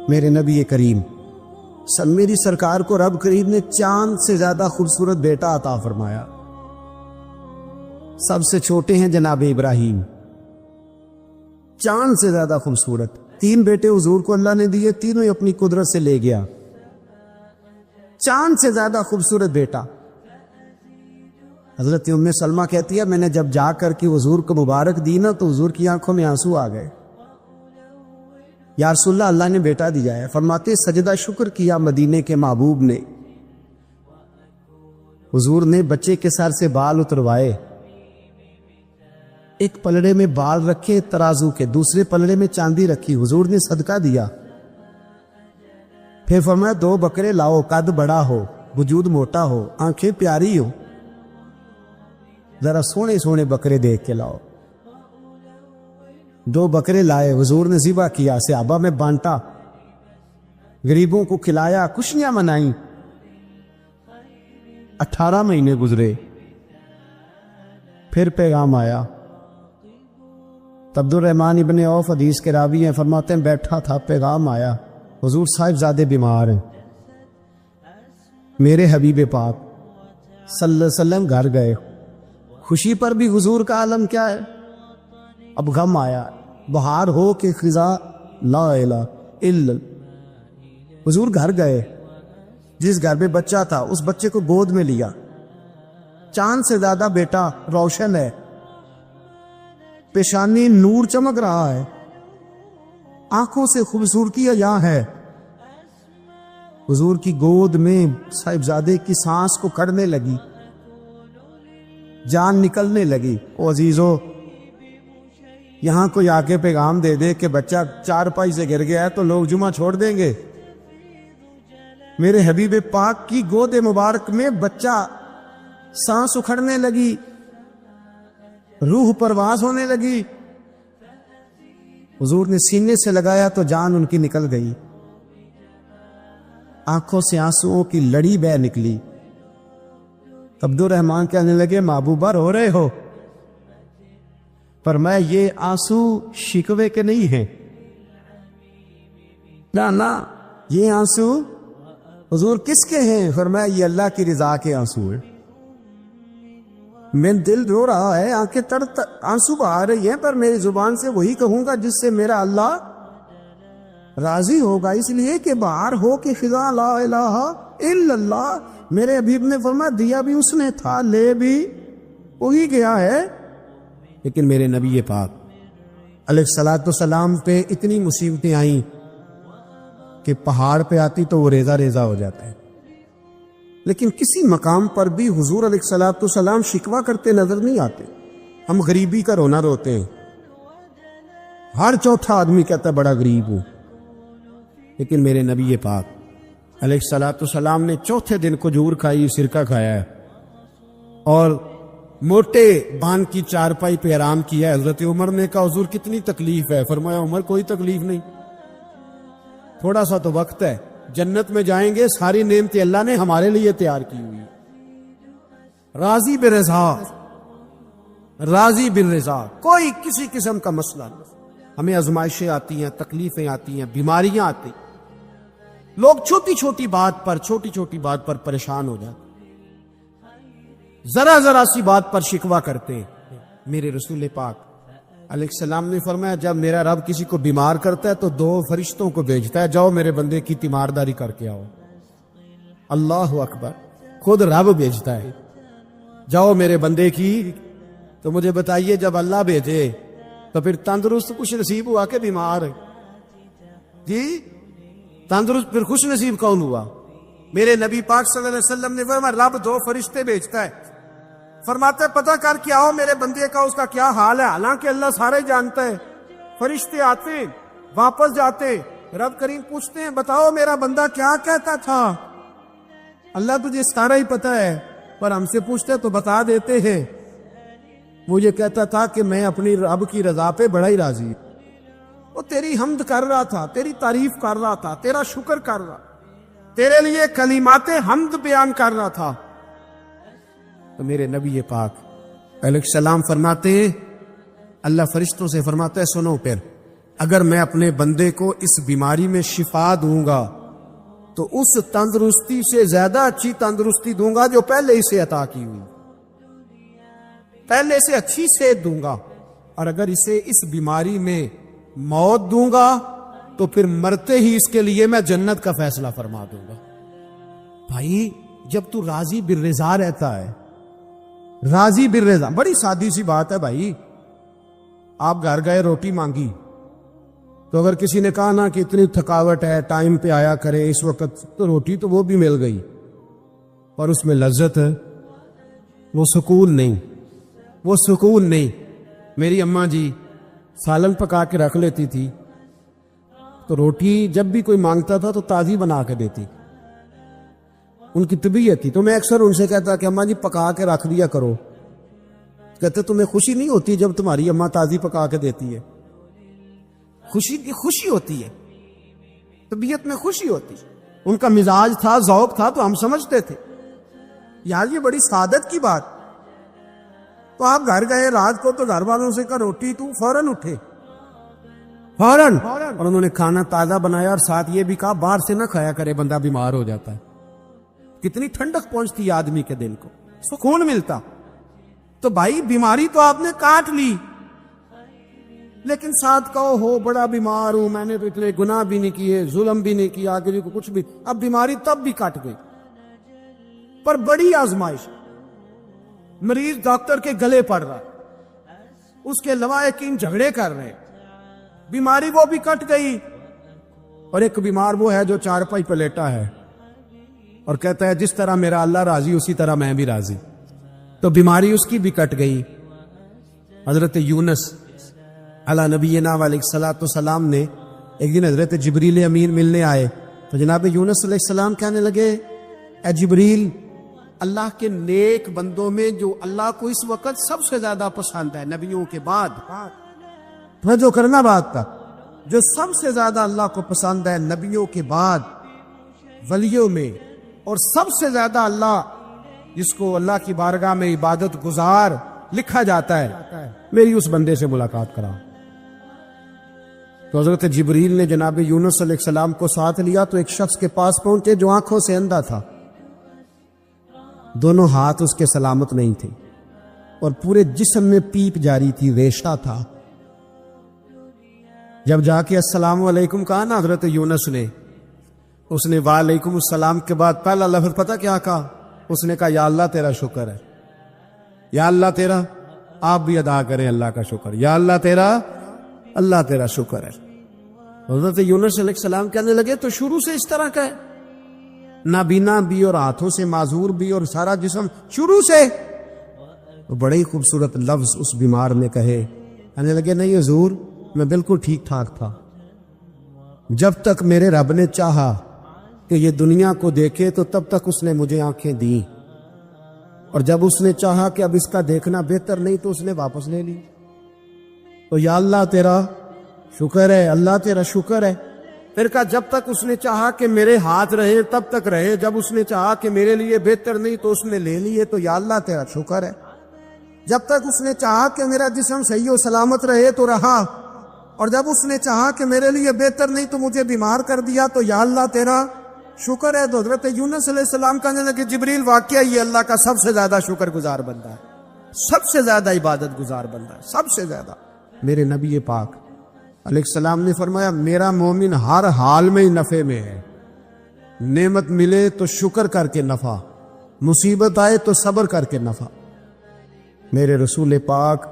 میرے نبی کریم میری سرکار کو رب کریم نے چاند سے زیادہ خوبصورت بیٹا عطا فرمایا. سب سے چھوٹے ہیں جناب ابراہیم، چاند سے زیادہ خوبصورت. 3 بیٹے حضور کو اللہ نے دیے، تینوں ہی اپنی قدرت سے لے گیا. چاند سے زیادہ خوبصورت بیٹا. حضرت ام سلمہ کہتی ہے میں نے جب جا کر کے حضور کو مبارک دی نا تو حضور کی آنکھوں میں آنسو آ گئے. یا رسول اللہ، اللہ نے بیٹا دیا ہے. فرماتے سجدہ شکر کیا مدینے کے محبوب نے. حضور نے بچے کے سر سے بال اتروائے، ایک پلڑے میں بال رکھے ترازو کے، دوسرے پلڑے میں چاندی رکھی. حضور نے صدقہ دیا. پھر فرمایا 2 بکرے لاؤ، قد بڑا ہو، وجود موٹا ہو، آنکھیں پیاری ہو، ذرا سونے سونے بکرے دیکھ کے لاؤ. 2 بکرے لائے، حضور نے ذبح کیا، صحابہ میں بانٹا، غریبوں کو کھلایا، خوشیاں منائیں. 18 مہینے گزرے، پھر پیغام آیا. عبد الرحمن ابن عوف حدیث کے راوی ہیں، فرماتے ہیں بیٹھا تھا، پیغام آیا حضور صاحبزادے بیمار ہیں. میرے حبیب پاک صلی اللہ علیہ وسلم گھر گئے. خوشی پر بھی حضور کا عالم کیا ہے. اب غم آیا، بہار ہو کہ خزاں لا الہ الا. حضور گھر گئے، جس گھر میں بچہ تھا اس بچے کو گود میں لیا. چاند سے زیادہ بیٹا روشن ہے، پیشانی نور چمک رہا ہے، آنکھوں سے خوبصورتی یہاں ہے. حضور کی گود میں صاحبزادے کی سانس کو کڑنے لگی، جان نکلنے لگی. او عزیزو، یہاں کوئی آ کے پیغام دے دے کہ بچہ 4 پائی سے گر گیا ہے تو لوگ جمعہ چھوڑ دیں گے. میرے حبیب پاک کی گود مبارک میں بچہ، سانس اکھڑنے لگی، روح پرواز ہونے لگی. حضور نے سینے سے لگایا تو جان ان کی نکل گئی. آنکھوں سے آنسوؤں کی لڑی بہہ نکلی. عبد الرحمن کہنے لگے محبوبہ رو رہے ہو؟ فرمایا یہ آنسو شکوے کے نہیں ہیں، نا یہ آنسو حضور کس کے ہیں؟ فرمایا یہ اللہ کی رضا کے آنسو ہیں. میں دل رو رہا ہے، آنکھیں تر آنسو بہا رہی ہیں، پر میری زبان سے وہی کہوں گا جس سے میرا اللہ راضی ہوگا. اس لیے کہ بہار ہو کہ خزاں لا الہ الا اللہ. میرے حبیب نے فرمایا دیا بھی اس نے تھا، لے بھی وہی گیا ہے. لیکن میرے نبی پاک علیہ الصلوۃ والسلام پہ اتنی مصیبتیں آئیں کہ پہاڑ پہ آتی تو وہ ریزہ ریزہ ہو جاتا ہے. لیکن کسی مقام پر بھی حضور علیہ الصلوۃ والسلام شکوہ کرتے نظر نہیں آتے. ہم غریبی کا رونا روتے ہیں، ہر چوتھا آدمی کہتا ہے بڑا غریب ہوں. لیکن میرے نبی پاک علیہ الصلوۃ والسلام نے چوتھے دن کھجور کھائی، سرکہ کھایا ہے اور موٹے بان کی چارپائی پہ آرام کیا ہے. حضرت عمر نے کہا حضور کتنی تکلیف ہے؟ فرمایا عمر کوئی تکلیف نہیں، تھوڑا سا تو وقت ہے، جنت میں جائیں گے، ساری نعمتیں اللہ نے ہمارے لیے تیار کی ہوئی. راضی برضا، راضی بالرضا، کوئی کسی قسم کا مسئلہ نہیں. ہمیں آزمائشیں آتی ہیں، تکلیفیں آتی ہیں، بیماریاں آتی، لوگ چھوٹی چھوٹی بات پر پریشان ہو جاتے، ذرا سی بات پر شکوہ کرتے ہیں. میرے رسول پاک علیہ السلام نے فرمایا جب میرا رب کسی کو بیمار کرتا ہے تو 2 فرشتوں کو بھیجتا ہے، جاؤ میرے بندے کی تیمارداری کر کے آؤ. اللہ اکبر، خود رب بھیجتا ہے، جاؤ میرے بندے کی. تو مجھے بتائیے جب اللہ بھیجے تو پھر تندرست خوش نصیب ہوا کہ بیمار ہے؟ جی تندرست پھر خوش نصیب کون ہوا؟ میرے نبی پاک صلی اللہ علیہ وسلم نے فرمایا رب 2 فرشتے بھیجتا ہے، فرماتے پتہ کر کے آؤ میرے بندے کا اس کا کیا حال ہے. حالانکہ اللہ سارے جانتا ہے. فرشتے آتے واپس جاتے، رب کریم پوچھتے ہیں بتاؤ میرا بندہ کیا کہتا تھا؟ اللہ تجھے سارا ہی پتہ ہے، پر ہم سے پوچھتے تو بتا دیتے ہیں. وہ یہ کہتا تھا کہ میں اپنی رب کی رضا پہ بڑا ہی راضی ہوں. وہ تیری حمد کر رہا تھا، تیری تعریف کر رہا تھا، تیرا شکر کر رہا، تیرے لیے کلمات حمد بیان کر رہا تھا. تو میرے نبی پاک علیہ السلام فرماتے ہیں، اللہ فرشتوں سے فرماتا ہے سنو، اگر میں اپنے بندے کو اس بیماری میں شفا دوں گا تو اس تندرستی سے زیادہ اچھی تندرستی دوں گا جو پہلے اسے عطا کی ہوئی، پہلے سے اچھی صحت دوں گا، اور اگر اسے اس بیماری میں موت دوں گا تو پھر مرتے ہی اس کے لیے میں جنت کا فیصلہ فرما دوں گا۔ بھائی جب تو راضی بالرضا رہتا ہے، راضی بالرضا، بڑی سادی سی بات ہے بھائی، آپ گھر گئے روٹی مانگی تو اگر کسی نے کہا نا کہ اتنی تھکاوٹ ہے ٹائم پہ آیا کرے اس وقت، تو روٹی تو وہ بھی مل گئی اور اس میں لذت ہے، وہ سکون نہیں، وہ سکون نہیں۔ میری اماں جی سالن پکا کے رکھ لیتی تھی تو روٹی جب بھی کوئی مانگتا تھا تو تازی بنا کے دیتی، ان کی طبیعت تھی۔ تو میں اکثر ان سے کہتا کہ اماں جی پکا کے رکھ دیا کرو، کہتے تمہیں خوشی نہیں ہوتی جب تمہاری اماں تازی پکا کے دیتی ہے؟ خوشی ہوتی ہے، طبیعت میں خوشی ہوتی ہے۔ ان کا مزاج تھا، ذوق تھا، تو ہم سمجھتے تھے یار یہ بڑی سعادت کی بات۔ تو آپ گھر گئے رات کو تو گھر والوں سے کہا روٹی، تو فوراً اٹھے، فوراً، اور انہوں نے کھانا تازہ بنایا اور ساتھ یہ بھی کہا باہر سے نہ کھایا کرے، بندہ بیمار ہو جاتا ہے۔ کتنی ٹھنڈک پہنچتی آدمی کے دل کو، سکون ملتا۔ تو بھائی بیماری تو آپ نے کاٹ لی، لیکن ساتھ کہو ہو بڑا بیمار ہوں، میں نے تو اتنے گناہ بھی نہیں کیے، ظلم بھی نہیں کیا، آگے کو کچھ بھی، اب بیماری تب بھی کٹ گئی۔ پر بڑی آزمائش، مریض ڈاکٹر کے گلے پڑ رہا، اس کے لواحقین جھگڑے کر رہے، بیماری وہ بھی کٹ گئی۔ اور ایک بیمار وہ ہے جو چارپائی پہ لیٹا ہے اور کہتا ہے جس طرح میرا اللہ راضی اسی طرح میں بھی راضی، تو بیماری اس کی بھی کٹ گئی۔ حضرت یونس علی نبینا علیہ الصلوۃ والسلام نے ایک دن حضرت جبریل امین ملنے آئے تو جناب یونس علیہ السلام کہنے لگے اے جبریل، اللہ کے نیک بندوں میں جو اللہ کو اس وقت سب سے زیادہ پسند ہے نبیوں کے بعد، جو کرنا بات تھا، جو سب سے زیادہ اللہ کو پسند ہے نبیوں کے بعد ولیوں میں، اور سب سے زیادہ اللہ جس کو اللہ کی بارگاہ میں عبادت گزار لکھا جاتا ہے، میری اس بندے سے ملاقات کرا۔ تو حضرت جبریل نے جناب یونس علیہ السلام کو ساتھ لیا تو ایک شخص کے پاس پہنچے جو آنکھوں سے اندھا تھا، دونوں ہاتھ اس کے سلامت نہیں تھے اور پورے جسم میں پیپ جاری تھی، ریشہ تھا۔ جب جا کے السلام علیکم کہا نا حضرت یونس نے، اس نے وعلیکم السلام کے بعد پہلا لفظ پتہ کیا کہا؟ اس نے کہا یا اللہ تیرا شکر ہے، یا اللہ تیرا، آپ بھی ادا کریں اللہ کا شکر، یا اللہ تیرا، اللہ تیرا شکر ہے۔ حضرت یونس علیہ السلام کہنے لگے تو شروع سے اس طرح کا ہے، نابینا بھی اور ہاتھوں سے معذور بھی اور سارا جسم شروع سے؟ تو بڑے ہی خوبصورت لفظ اس بیمار نے کہے، کہنے لگے نہیں حضور میں بالکل ٹھیک ٹھاک تھا، جب تک میرے رب نے چاہا کہ یہ دنیا کو دیکھے تو تب تک اس نے مجھے آنکھیں دیں، اور جب اس نے چاہا کہ اب اس کا دیکھنا بہتر نہیں تو اس نے واپس لے لی۔ تو یا اللہ تیرا شکر ہے، اللہ تیرا شکر ہے۔ پھر کہا جب تک اس نے چاہا کہ میرے ہاتھ رہے تب تک رہے، جب اس نے چاہا کہ میرے لیے بہتر نہیں تو اس نے لے لیے، تو یا اللہ تیرا شکر ہے۔ جب تک اس نے چاہا کہ میرا جسم صحیح و سلامت رہے تو رہا، اور جب اس نے چاہا کہ میرے لیے بہتر نہیں تو مجھے بیمار کر دیا، تو یا اللہ تیرا شکر ہے۔ تو حضرت یونس علیہ السلام کہنے لگے جبریل واقعہ یہ اللہ کا سب سے زیادہ شکر گزار بندہ ہے، سب سے زیادہ عبادت گزار بندہ ہے، سب سے زیادہ۔ میرے نبی پاک علیہ السلام نے فرمایا میرا مومن ہر حال میں ہی نفع میں ہے، نعمت ملے تو شکر کر کے نفع، مصیبت آئے تو صبر کر کے نفع۔ میرے رسول پاک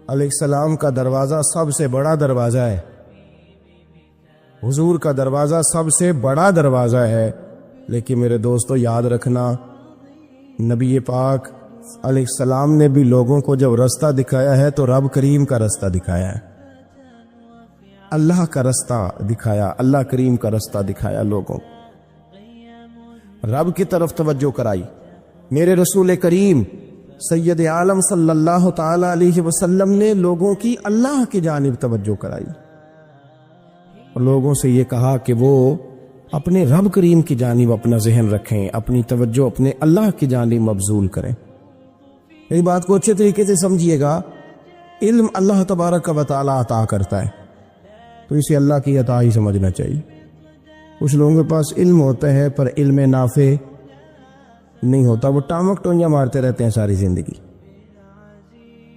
علیہ السلام کا دروازہ سب سے بڑا دروازہ ہے، حضور کا دروازہ سب سے بڑا دروازہ ہے، لیکن میرے دوستو یاد رکھنا نبی پاک علیہ السلام نے بھی لوگوں کو جب رستہ دکھایا ہے تو رب کریم کا رستہ دکھایا ہے، اللہ کا رستہ دکھایا، اللہ کریم کا رستہ دکھایا، لوگوں رب کی طرف توجہ کرائی۔ میرے رسول کریم سید عالم صلی اللہ تعالی علیہ وسلم نے لوگوں کی اللہ کی جانب توجہ کرائی اور لوگوں سے یہ کہا کہ وہ اپنے رب کریم کی جانب اپنا ذہن رکھیں، اپنی توجہ اپنے اللہ کی جانب مبذول کریں۔ یہ بات کو اچھے طریقے سے سمجھیے گا، علم اللہ تبارک و تعالی عطا کرتا ہے، تو اسے اللہ کی عطا ہی سمجھنا چاہیے۔ کچھ لوگوں کے پاس علم ہوتا ہے پر علم نافع نہیں ہوتا، وہ ٹامک ٹونجا مارتے رہتے ہیں ساری زندگی۔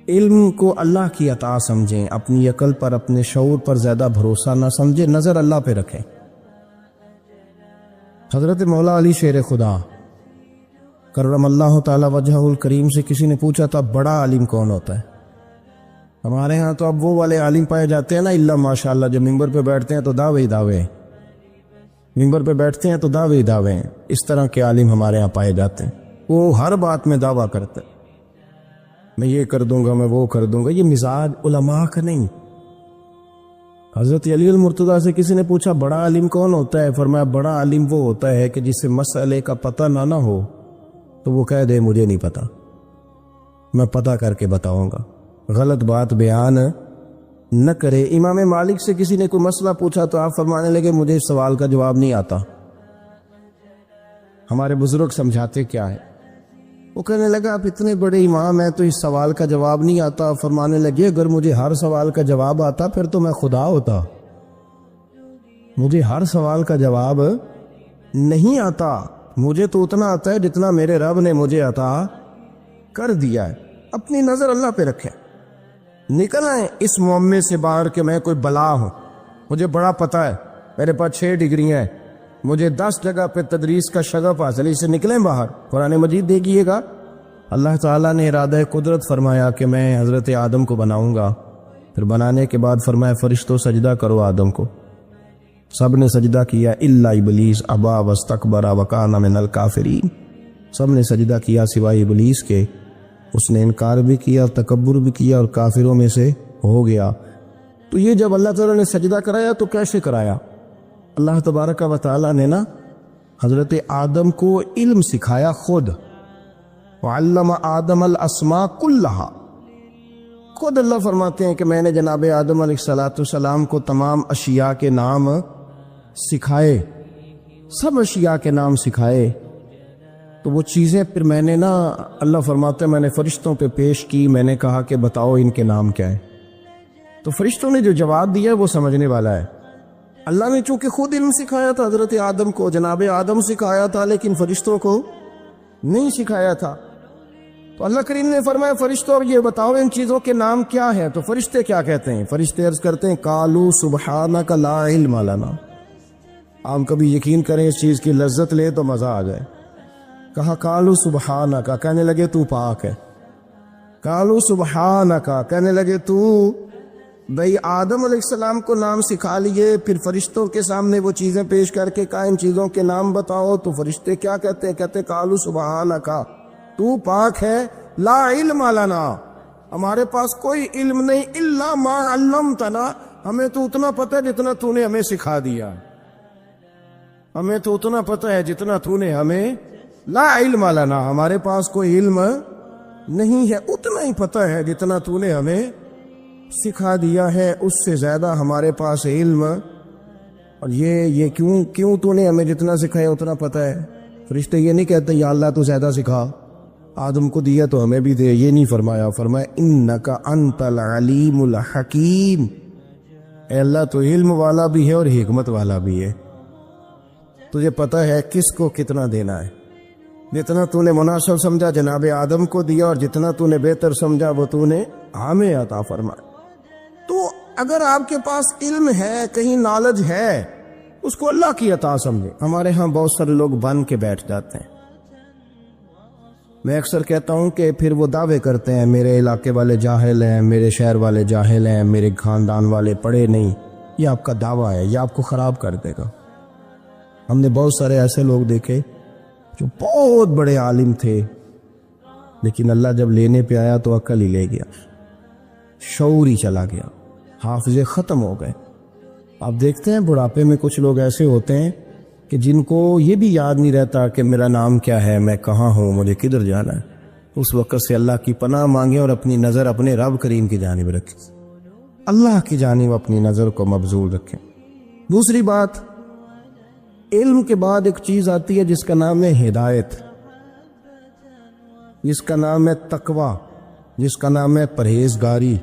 علم کو اللہ کی عطا سمجھیں، اپنی عقل پر اپنے شعور پر زیادہ بھروسہ نہ سمجھیں، نظر اللہ پہ رکھیں۔ حضرت مولا علی شیر خدا کرم اللہ تعالی وجہہ الکریم سے کسی نے پوچھا تھا بڑا عالم کون ہوتا ہے؟ ہمارے ہاں تو اب وہ والے عالم پائے جاتے ہیں نا، اللہ ماشاءاللہ، جو ممبر پہ بیٹھتے ہیں تو دعوے ہی دعوے، ممبر پہ بیٹھتے ہیں تو دعوے ہی دعوے ہیں۔ اس طرح کے عالم ہمارے ہاں پائے جاتے ہیں، وہ ہر بات میں دعویٰ کرتے ہیں، میں یہ کر دوں گا، میں وہ کر دوں گا۔ یہ مزاج علماء کا نہیں۔ حضرت علی المرتضیٰ سے کسی نے پوچھا بڑا عالم کون ہوتا ہے؟ فرمایا بڑا عالم وہ ہوتا ہے کہ جسے مسئلے کا پتہ نہ ہو تو وہ کہہ دے مجھے نہیں پتا، میں پتہ کر کے بتاؤں گا، غلط بات بیان نہ کرے۔ امام مالک سے کسی نے کوئی مسئلہ پوچھا تو آپ فرمانے لگے مجھے اس سوال کا جواب نہیں آتا۔ ہمارے بزرگ سمجھاتے کیا ہے؟ وہ کہنے لگا آپ اتنے بڑے امام ہیں تو اس سوال کا جواب نہیں آتا۔ فرمانے لگے اگر مجھے ہر سوال کا جواب آتا پھر تو میں خدا ہوتا، مجھے ہر سوال کا جواب نہیں آتا، مجھے تو اتنا آتا ہے جتنا میرے رب نے مجھے عطا کر دیا ہے۔ اپنی نظر اللہ پہ رکھیں، نکل آئیں اس معمے سے باہر کہ میں کوئی بلا ہوں، مجھے بڑا پتہ ہے، میرے پاس 6 ڈگریاں ہیں، مجھے 10 جگہ پہ تدریس کا شغف حاصل ہے، اسے نکلیں باہر۔ قرآن مجید دیکھیے گا، اللہ تعالیٰ نے ارادہ قدرت فرمایا کہ میں حضرت آدم کو بناؤں گا، پھر بنانے کے بعد فرمایا فرشتوں سجدہ کرو آدم کو، سب نے سجدہ کیا الا ابلیس ابا واستکبر وکان من الکافرین، سب نے سجدہ کیا سوائے ابلیس کے، اس نے انکار بھی کیا، تکبر بھی کیا اور کافروں میں سے ہو گیا۔ تو یہ جب اللہ تعالیٰ نے سجدہ کرایا تو کیسے کرایا؟ اللہ تبارک و تعالیٰ نے نا حضرت آدم کو علم سکھایا خود، وعلم آدم الاسماء کلہا، خود اللہ فرماتے ہیں کہ میں نے جناب آدم علیہ السلام کو تمام اشیاء کے نام سکھائے، سب اشیاء کے نام سکھائے۔ تو وہ چیزیں پھر میں نے نا، اللہ فرماتے ہیں میں نے فرشتوں پہ پیش کی، میں نے کہا کہ بتاؤ ان کے نام کیا ہے، تو فرشتوں نے جو جواب دیا وہ سمجھنے والا ہے۔ اللہ نے چونکہ خود علم سکھایا تھا حضرت آدم کو، جناب آدم سکھایا تھا، لیکن فرشتوں کو نہیں سکھایا تھا۔ تو اللہ کریم نے فرمایا فرشتوں اب یہ بتاؤ ان چیزوں کے نام کیا ہے؟ تو فرشتے کیا کہتے ہیں؟ فرشتے عرض کرتے ہیں قالوا سبحانک لا علم لنا۔ آپ کبھی یقین کریں اس چیز کی لذت لے تو مزہ آ جائے۔ کہا قالوا سبحانک، کہنے لگے تو پاک ہے، قالوا سبحانک، کہنے لگے تو بھئی آدم علیہ السلام کو نام سکھا لیے، پھر فرشتوں کے سامنے وہ چیزیں پیش کر کے کہا ان چیزوں کے نام بتاؤ، تو فرشتے کیا کہتے ہیں؟ کہتے قالوا سبحانک، تو پاک ہے، لا علم لنا، ہمارے پاس کوئی علم نہیں، الا ما علمتنا، ہمیں تو اتنا پتہ ہے جتنا تو نے ہمیں سکھا دیا، ہمیں تو اتنا پتہ ہے جتنا تو نے ہمیں، لا علم لنا، ہمارے پاس کوئی علم نہیں ہے، اتنا ہی پتہ ہے جتنا تو نے ہمیں سکھا دیا ہے، اس سے زیادہ ہمارے پاس علم، اور یہ کیوں تو نے ہمیں جتنا سکھایا اتنا پتہ ہے۔ فرشتے یہ نہیں کہتے یا اللہ تو زیادہ سکھا، آدم کو دیا تو ہمیں بھی دے، یہ نہیں فرمایا، فرمایا انکا انت العلیم الحکیم، اے اللہ تو علم والا بھی ہے اور حکمت والا بھی ہے، تجھے پتہ ہے کس کو کتنا دینا ہے، جتنا تو نے مناسب سمجھا جناب آدم کو دیا، اور جتنا تو نے بہتر سمجھا وہ تو نے ہمیں عطا فرمایا۔ تو اگر آپ کے پاس علم ہے، کہیں نالج ہے، اس کو اللہ کی عطا سمجھے۔ ہمارے ہاں بہت سارے لوگ بن کے بیٹھ جاتے ہیں، میں اکثر کہتا ہوں کہ پھر وہ دعوے کرتے ہیں میرے علاقے والے جاہل ہیں، میرے شہر والے جاہل ہیں، میرے خاندان والے پڑھے نہیں۔ یہ آپ کا دعویٰ ہے، یہ آپ کو خراب کر دے گا۔ ہم نے بہت سارے ایسے لوگ دیکھے جو بہت بڑے عالم تھے، لیکن اللہ جب لینے پہ آیا تو عقل ہی لے گیا، شعور ہی چلا گیا، حافظے ختم ہو گئے۔ آپ دیکھتے ہیں بڑھاپے میں کچھ لوگ ایسے ہوتے ہیں کہ جن کو یہ بھی یاد نہیں رہتا کہ میرا نام کیا ہے، میں کہاں ہوں، مجھے کدھر جانا ہے۔ اس وقت سے اللہ کی پناہ مانگیں اور اپنی نظر اپنے رب کریم کی جانب رکھیں، اللہ کی جانب اپنی نظر کو مبذول رکھیں۔ دوسری بات، علم کے بعد ایک چیز آتی ہے جس کا نام ہے ہدایت، جس کا نام ہے تقوی، جس کا نام ہے پرہیزگاری،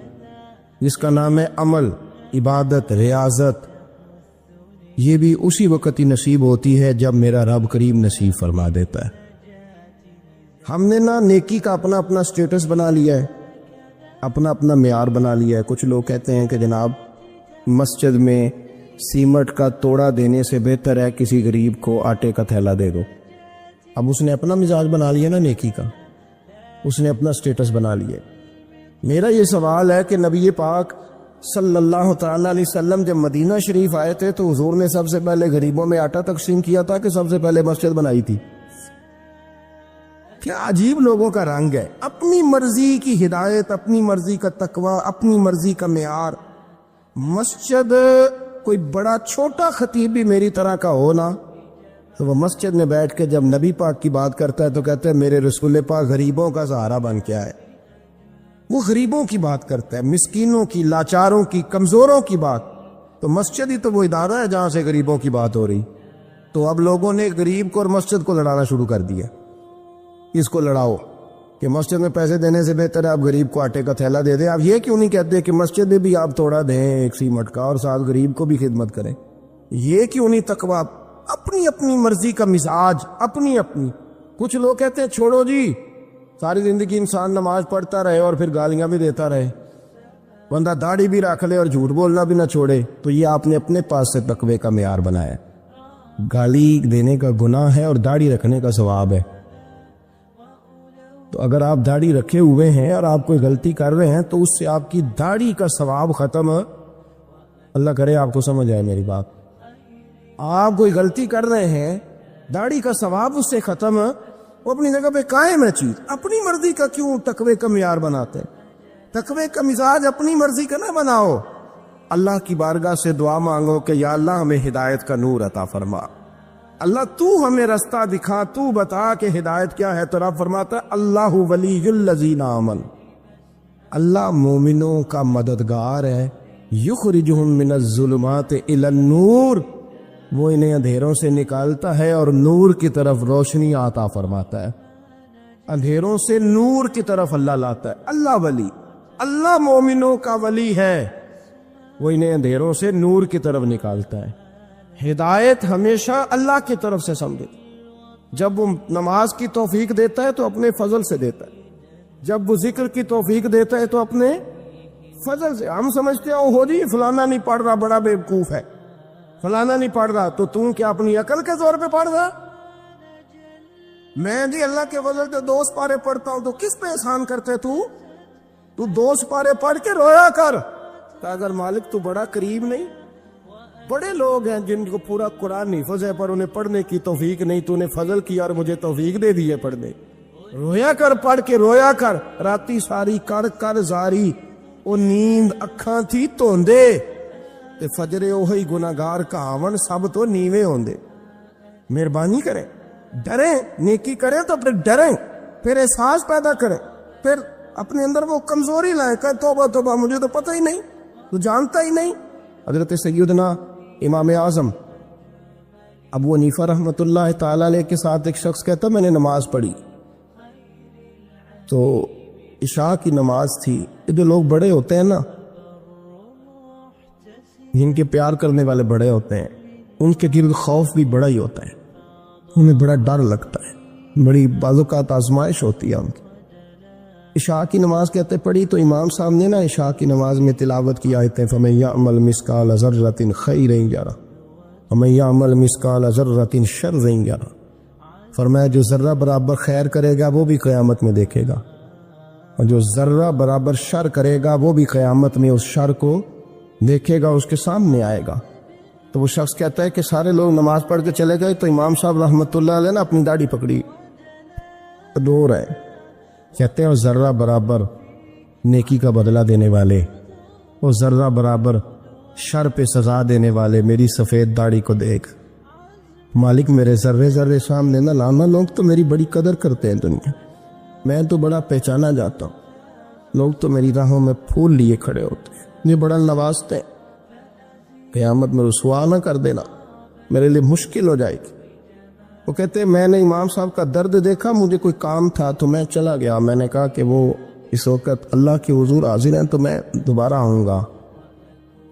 جس کا نام ہے عمل، عبادت، ریاضت، یہ بھی اسی وقت ہی نصیب ہوتی ہے جب میرا رب کریم نصیب فرما دیتا ہے۔ ہم نے نا نیکی کا اپنا اپنا سٹیٹس بنا لیا ہے، اپنا اپنا معیار بنا لیا ہے۔ کچھ لوگ کہتے ہیں کہ جناب مسجد میں سیمٹ کا توڑا دینے سے بہتر ہے کسی غریب کو آٹے کا تھیلا دے دو۔ اب اس نے اپنا مزاج بنا لیا نا نیکی کا، اس نے اپنا سٹیٹس بنا لیا۔ میرا یہ سوال ہے کہ نبی پاک صلی اللہ تعالی علیہ وسلم جب مدینہ شریف آئے تھے تو حضور نے سب سے پہلے غریبوں میں آٹا تقسیم کیا تھا کہ سب سے پہلے مسجد بنائی تھی؟ کیا عجیب لوگوں کا رنگ ہے، اپنی مرضی کی ہدایت، اپنی مرضی کا تقوی، اپنی مرضی کا معیار۔ مسجد کوئی بڑا چھوٹا خطیب بھی میری طرح کا ہو نا تو وہ مسجد میں بیٹھ کے جب نبی پاک کی بات کرتا ہے تو کہتا ہے میرے رسول پاک غریبوں کا سہارا بن کے آئے۔ وہ غریبوں کی بات کرتا ہے، مسکینوں کی، لاچاروں کی، کمزوروں کی بات۔ تو مسجد ہی تو وہ ادارہ ہے جہاں سے غریبوں کی بات ہو رہی۔ تو اب لوگوں نے غریب کو اور مسجد کو لڑانا شروع کر دیا۔ اس کو لڑاؤ کہ مسجد میں پیسے دینے سے بہتر ہے آپ غریب کو آٹے کا تھیلا دے دیں۔ آپ یہ کیوں نہیں کہتے کہ مسجد میں بھی آپ تھوڑا دیں ایک سیمٹ کا اور ساتھ غریب کو بھی خدمت کریں؟ یہ کیوں نہیں تقویٰ؟ اپنی اپنی مرضی کا مزاج، اپنی اپنی۔ کچھ لوگ کہتے ہیں چھوڑو جی، ساری زندگی انسان نماز پڑھتا رہے اور پھر گالیاں بھی دیتا رہے، بندہ داڑھی بھی رکھ لے اور جھوٹ بولنا بھی نہ چھوڑے، تو یہ آپ نے اپنے پاس سے تقوی کا معیار بنایا۔ گالی دینے کا گناہ ہے اور داڑھی رکھنے کا ثواب ہے۔ تو اگر آپ داڑھی رکھے ہوئے ہیں اور آپ کوئی غلطی کر رہے ہیں تو اس سے آپ کی داڑھی کا ثواب ختم۔ اللہ کرے آپ کو سمجھ آئے میری بات۔ آپ کوئی غلطی کر رہے ہیں، داڑھی کا ثواب اس سے ختم، وہ اپنی جگہ پہ قائم ہے چیز۔ اپنی مرضی کا کیوں تقوی کا معیار بناتے ہیں؟ تقوی کا مزاج اپنی مرضی کا نہ بناؤ۔ اللہ کی بارگاہ سے دعا مانگو کہ یا اللہ ہمیں ہدایت کا نور عطا فرما، اللہ تو ہمیں رستہ دکھا، تو بتا کہ ہدایت کیا ہے۔ تو رب فرماتا ہے اللہ ولی الذین آمنوا، اللہ مومنوں کا مددگار ہے، یخرجہم من الظلمات الی النور، وہ انہیں اندھیروں سے نکالتا ہے اور نور کی طرف روشنی عطا فرماتا ہے۔ اندھیروں سے نور کی طرف اللہ لاتا ہے۔ اللہ ولی، اللہ مومنوں کا ولی ہے، وہ انہیں اندھیروں سے نور کی طرف نکالتا ہے۔ ہدایت ہمیشہ اللہ کی طرف سے سمجھے۔ جب وہ نماز کی توفیق دیتا ہے تو اپنے فضل سے دیتا ہے، جب وہ ذکر کی توفیق دیتا ہے تو اپنے فضل سے۔ ہم سمجھتے ہیں ہو جی فلانا نہیں پڑھ رہا بڑا بیوقوف ہے، فلانا نہیں پڑھ رہا، تو تم کیا اپنی عقل کے زور پہ پڑھ رہا؟ میں جی اللہ کے فضل سے 2 سپارے پڑھتا ہوں، تو کس پہ احسان کرتے تو 2 سپارے پڑھ کے رویا کر کہ اگر مالک تو بڑا قریب نہیں۔ بڑے لوگ ہیں جن کو پورا قرآن حفظ ہے پر انہیں پڑھنے کی توفیق نہیں، تو انہیں فضل کیا اور مجھے توفیق دے دی ہے پڑھنے۔ رویا کر، پڑھ کے رویا کر، راتی ساری کر کر زاری، او نیند اکھاں تھی توندے تے فجرے اوہی گناہگار کہاون سب تو نیویں ہوندے۔ مہربانی کریں، ڈریں، نیکی کریں تو پھر ڈریں، پھر احساس پیدا کریں، پھر اپنے اندر وہ کمزوری لائیں کہ توبہ توبہ مجھے تو پتہ ہی نہیں، تو جانتا ہی نہیں۔ حضرت سیدنا امام اعظم ابو حنیفہ رحمۃ اللہ تعالی علیہ کے ساتھ ایک شخص کہتا میں نے نماز پڑھی تو عشاء کی نماز تھی۔ یہ جو لوگ بڑے ہوتے ہیں نا، جن کے پیار کرنے والے بڑے ہوتے ہیں، ان کے گرد خوف بھی بڑا ہی ہوتا ہے، انہیں بڑا ڈر لگتا ہے، بڑی بعض اوقات آزمائش ہوتی ہے ان کی۔ عشاء کی نماز کہتے پڑھی تو امام صاحب نے نا عشاء کی نماز میں تلاوت کی آیتیں فَمَن يَعْمَلْ مِثْقَالَ ذَرَّةٍ خَيْرًا يَرَهُ وَمَن يَعْمَلْ مِثْقَالَ ذَرَّةٍ شَرًّا يَرَهُ، فرمایا جو ذرہ برابر خیر کرے گا وہ بھی قیامت میں دیکھے گا، اور جو ذرہ برابر شر کرے گا وہ بھی قیامت میں اس شر کو دیکھے گا، اس کے سامنے آئے گا۔ تو وہ شخص کہتا ہے کہ سارے لوگ نماز پڑھ کے چلے گئے تو امام صاحب رحمۃ اللہ علیہ نے اپنی داڑھی پکڑی، رو رہے، کہتے ہیں اور ذرہ برابر نیکی کا بدلہ دینے والے، اور ذرہ برابر شر پہ سزا دینے والے میری سفید داڑھی کو دیکھ، مالک میرے ذرے ذرے سامنے نہ لانا، لوگ تو میری بڑی قدر کرتے ہیں دنیا، میں تو بڑا پہچانا جاتا ہوں، لوگ تو میری راہوں میں پھول لیے کھڑے ہوتے ہیں، مجھے بڑا نوازتے ہیں، قیامت میں رسوا نہ کر دینا، میرے لیے مشکل ہو جائے گی۔ وہ کہتے ہیں میں نے امام صاحب کا درد دیکھا، مجھے کوئی کام تھا تو میں چلا گیا، میں نے کہا کہ وہ اس وقت اللہ کے حضور حاضر ہیں تو میں دوبارہ آؤں گا،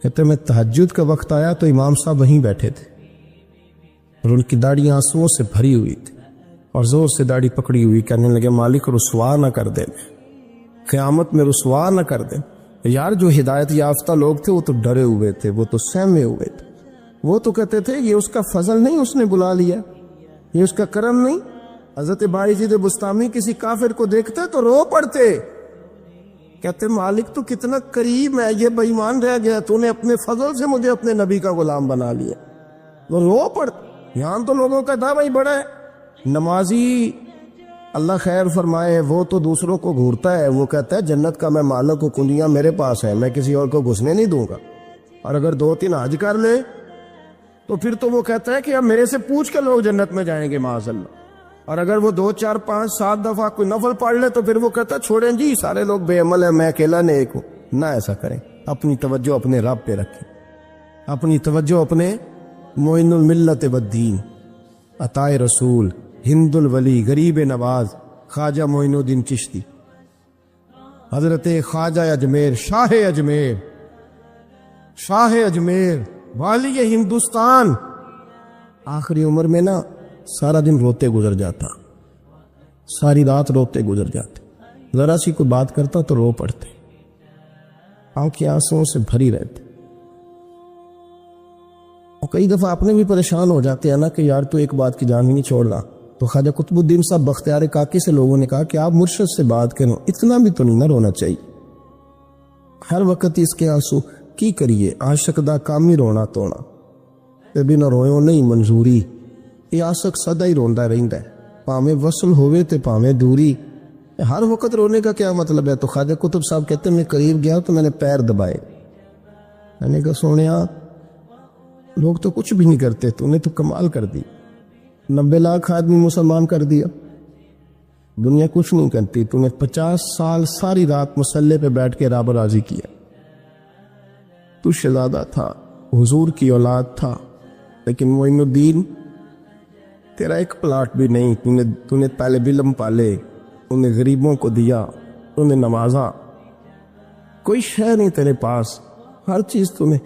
کہتے میں تہجد کا وقت آیا تو امام صاحب وہیں بیٹھے تھے اور ان کی داڑھی آنسوؤں سے بھری ہوئی تھی اور زور سے داڑھی پکڑی ہوئی، کہنے لگے مالک رسوا نہ کر دے، قیامت میں رسوا نہ کر دے۔ یار جو ہدایت یافتہ لوگ تھے وہ تو ڈرے ہوئے تھے، وہ تو سہمے ہوئے تھے، وہ تو کہتے تھے یہ اس کا فضل نہیں، اس نے بلا لیا، یہ اس کا کرم نہیں۔ حضرت باعزید بستامی کسی کافر کو دیکھتے تو رو پڑتے، کہتے مالک تو کتنا قریب ہے، یہ بے ایمان رہ گیا، تو نے اپنے فضل سے مجھے اپنے نبی کا غلام بنا لیا۔ وہ رو پڑتے۔ یہاں تو لوگوں کا دعویٰ ہی بڑا ہے، نمازی اللہ خیر فرمائے وہ تو دوسروں کو گھورتا ہے، وہ کہتا ہے جنت کا میں مالک ہوں، کنجیاں میرے پاس ہیں، میں کسی اور کو گھسنے نہیں دوں گا، اور اگر 2-3 حج کر لے تو پھر تو وہ کہتا ہے کہ اب میرے سے پوچھ کے لوگ جنت میں جائیں گے معاذ اللہ، اور اگر وہ 2 4 5 7 دفعہ کوئی نفل پڑھ لے تو پھر وہ کہتا ہے چھوڑیں جی سارے لوگ بے عمل ہیں، میں اکیلا نیک ہوں۔ نہ ایسا کریں، اپنی توجہ اپنے رب پہ رکھیں، اپنی توجہ اپنے معین الملت والدین، عطا رسول، ہند الولی، غریب نواز، خواجہ معین الدین چشتی، حضرت خواجہ اجمیر، شاہ اجمیر، والی ہندوستان۔ آخری عمر میں نا سارا دن روتے گزر جاتا، ساری رات روتے گزر جاتے، ذرا سی کوئی بات کرتا تو رو پڑتے، آنکھیں آنسوؤں سے بھری رہتے۔ اور کئی دفعہ اپنے بھی پریشان ہو جاتے ہیں نا کہ یار تو ایک بات کی جان ہی نہیں چھوڑ رہا۔ تو خواجہ قطب الدین صاحب بختیار کاکی سے لوگوں نے کہا کہ آپ مرشد سے بات کریں، اتنا بھی تو نہیں نہ رونا چاہیے، ہر وقت اس کے آنسو کی کریے، عاشق دا کام ہی رونا تونا، تے بنا رویوں نہیں منظوری، یہ عاشق سدا ہی روندا رہندا ہے، پاویں وصل ہوئے تے پاویں دوری، ہر وقت رونے کا کیا مطلب ہے؟ تو خواجہ قطب صاحب کہتے ہیں میں قریب گیا تو میں نے پیر دبائے، میں نے کہا سونیا لوگ تو کچھ بھی نہیں کرتے، تو نے تو کمال کر دی، 90 لاکھ آدمی مسلمان کر دیا، دنیا کچھ نہیں کرتی، تو نے 50 سال ساری رات مسلح پہ بیٹھ کے رب راضی کیا، تو شہزادہ تھا، حضور کی اولاد تھا، لیکن معین الدین تیرا ایک پلاٹ بھی نہیں، تو نے طالب علم پالے، تو نے غریبوں کو دیا، تو نے نوازا، کوئی شے نہیں تیرے پاس، ہر چیز تمہیں،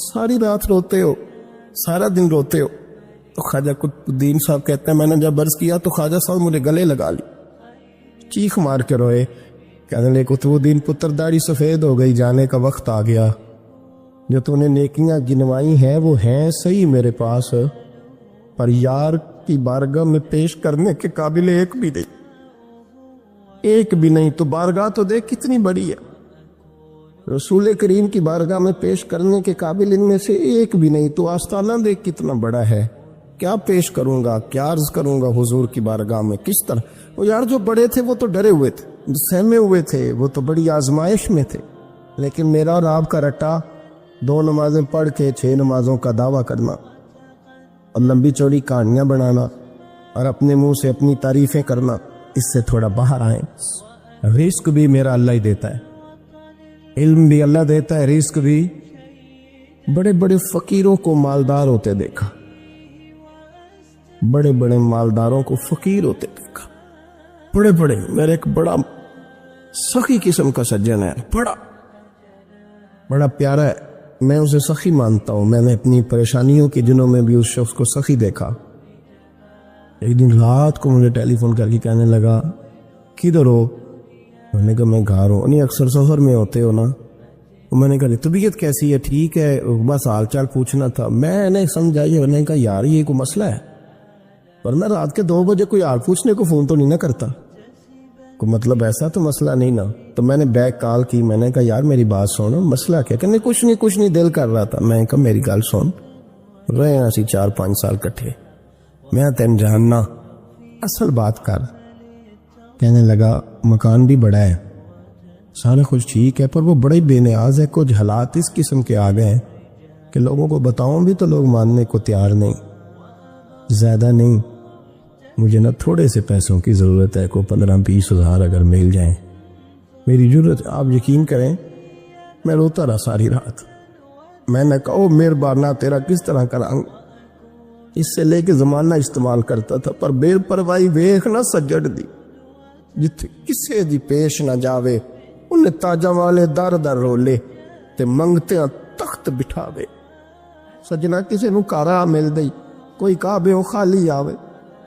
ساری رات روتے ہو، سارا دن روتے ہو۔ تو خواجہ قطب الدین صاحب کہتے ہیں میں نے جب عرض کیا تو خواجہ صاحب مجھے گلے لگا لی، چیخ مار کے روئے، کہنے لے قطب الدین پتر داڑھی سفید ہو گئی، جانے کا وقت آ گیا، جو تو نے نیکیاں گنوائی ہیں وہ ہیں صحیح میرے پاس، پر یار کی بارگاہ میں پیش کرنے کے قابل ایک بھی نہیں، تو بارگاہ تو دیکھ کتنی بڑی ہے، رسول کریم کی بارگاہ میں پیش کرنے کے قابل ان میں سے ایک بھی نہیں، تو آستانہ دیکھ کتنا بڑا ہے، کیا پیش کروں گا، کیا عرض کروں گا حضور کی بارگاہ میں، کس طرح؟ وہ یار جو بڑے تھے وہ تو ڈرے ہوئے تھے، سہمے ہوئے تھے، وہ تو بڑی آزمائش میں تھے، لیکن میرا اور آپ کا رٹا 2 نمازیں پڑھ کے 6 نمازوں کا دعویٰ کرنا اور لمبی چوڑی کہانیاں بنانا اور اپنے منہ سے اپنی تعریفیں کرنا، اس سے تھوڑا باہر آئیں۔ رزق بھی میرا اللہ ہی دیتا ہے، علم بھی اللہ دیتا ہے، رزق بھی۔ بڑے بڑے فقیروں کو مالدار ہوتے دیکھا، بڑے بڑے مالداروں کو فقیر ہوتے دیکھا، بڑے بڑے، میرے ایک بڑا سخی قسم کا سجن ہے، بڑا پیارا ہے، میں اسے سخی مانتا ہوں، میں نے اپنی پریشانیوں کے دنوں میں بھی اس شخص کو سخی دیکھا۔ ایک دن رات کو مجھے ٹیلی فون کر کے کہنے لگا کدھر ہو؟ میں نے کہا میں گھر ہوں۔ نہیں اکثر سفر میں ہوتے ہو نا؟ میں نے کہا طبیعت کیسی ہے؟ ٹھیک ہے، بس حال چال پوچھنا تھا۔ میں نے سمجھائی، میں نے کہا یار یہ کوئی مسئلہ ہے، ورنہ رات کے 2 بجے کوئی حال پوچھنے کو فون تو نہیں نہ کرتا، کوئی مطلب ایسا تو مسئلہ نہیں نا۔ تو میں نے بیک کال کی، میں نے کہا یار میری بات سنو، مسئلہ کیا؟ کہ کچھ نہیں دل کر رہا تھا۔ میں نے کہا میری گل سن، رہے ہیں اسی 4-5 سال کٹھے، میں تین جاننا، اصل بات کر۔ کہنے لگا مکان بھی بڑا ہے، سارا کچھ ٹھیک ہے، پر وہ بڑے بے نیاز ہے، کچھ حالات اس قسم کے آ گئے ہیں کہ لوگوں کو بتاؤں بھی تو لوگ ماننے کو تیار نہیں، زیادہ نہیں، مجھے نا تھوڑے سے پیسوں کی ضرورت ہے، کوئی 15-20 ہزار اگر مل جائیں، میری ضرورت۔ آپ یقین کریں میں روتا رہا ساری رات۔ میں نے کہا مہربانہ تیرا کس طرح کراں، اس سے لے کے زمانہ استعمال کرتا تھا، پر بے پرواہی ویخ نہ سجڑ دی، جتھے کسے دی پیش نہ جاوے، انہیں تاجاں والے در در رولے تے منگتے تخت تخت بٹھاوے. سجنا کسی نو کارا مل دئی, کوئی کعبے خالی آوے.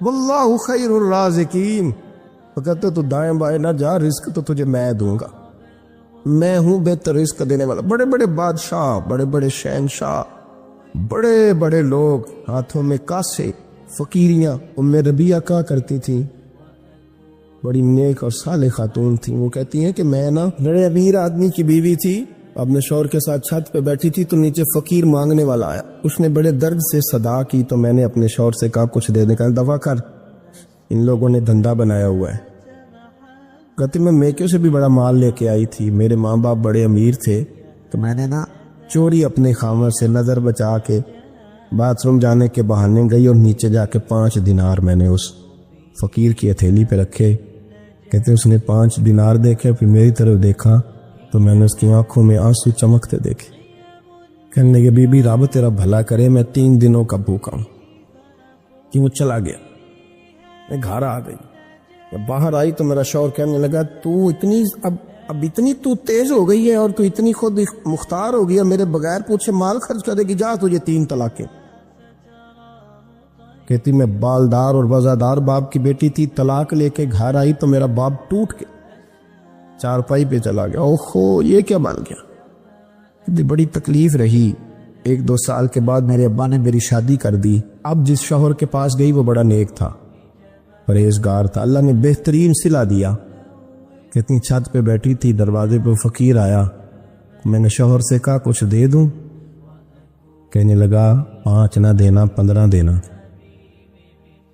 واللہ خیر الرازقین. وہ کہتے تو دائیں بائیں نہ جا, رزق تو تجھے میں دوں گا, میں ہوں بہتر رزق دینے والا. بڑے بڑے بادشاہ, بڑے بڑے شہنشاہ, بڑے بڑے لوگ ہاتھوں میں کاسے, فقیریاں. ام ربیعہ کہا کرتی تھی, بڑی نیک اور صالح خاتون تھی. وہ کہتی ہیں کہ میں نا بڑے امیر آدمی کی بیوی تھی, اپنے شوہر کے ساتھ چھت پہ بیٹھی تھی تو نیچے فقیر مانگنے والا آیا. اس نے بڑے درد سے صدا کی تو میں نے اپنے شوہر سے کہا کچھ دے دے. کہا دفع کر, ان لوگوں نے دھندا بنایا ہوا ہے. کہتی میں میکے سے بھی بڑا مال لے کے آئی تھی, میرے ماں باپ بڑے امیر تھے, تو میں نے نا چوری اپنے خامر سے نظر بچا کے باتھ روم جانے کے بہانے گئی اور نیچے جا کے 5 دینار میں نے اس فقیر کی ہتھیلی پہ رکھے. کہتے اس نے 5 دینار دیکھے, پھر میری طرف دیکھا تو میں نے اس کی آنکھوں میں آنسو چمکتے دیکھے. کہنے لگے بی بی رب تیرا بھلا کرے, میں 3 دنوں کا بھوکا ہوں. کہ وہ چلا گیا. میں گھر آ گئی, باہر آئی تو میرا شوہر کہنے لگا تو اتنی اب اتنی تو تیز ہو گئی ہے اور تو اتنی خود مختار ہو گئی ہے, میرے بغیر پوچھے مال خرچ کرے گی, جا تجھے 3 طلاقیں. کہتی میں بالدار اور وزادار باپ کی بیٹی تھی, طلاق لے کے گھر آئی تو میرا باپ ٹوٹ کے چارپائی پہ چلا گیا. اوہو یہ کیا بن گیا. کہتی بڑی تکلیف رہی. 1-2 سال کے بعد میرے ابا نے میری شادی کر دی. اب جس شوہر کے پاس گئی وہ بڑا نیک تھا, پرہیزگار تھا, اللہ نے بہترین صلہ دیا. کتنی چھت پہ بیٹھی تھی, دروازے پہ فقیر آیا, میں نے شوہر سے کہا کچھ دے دوں. کہنے لگا 5 نہ دینا, 15 دینا,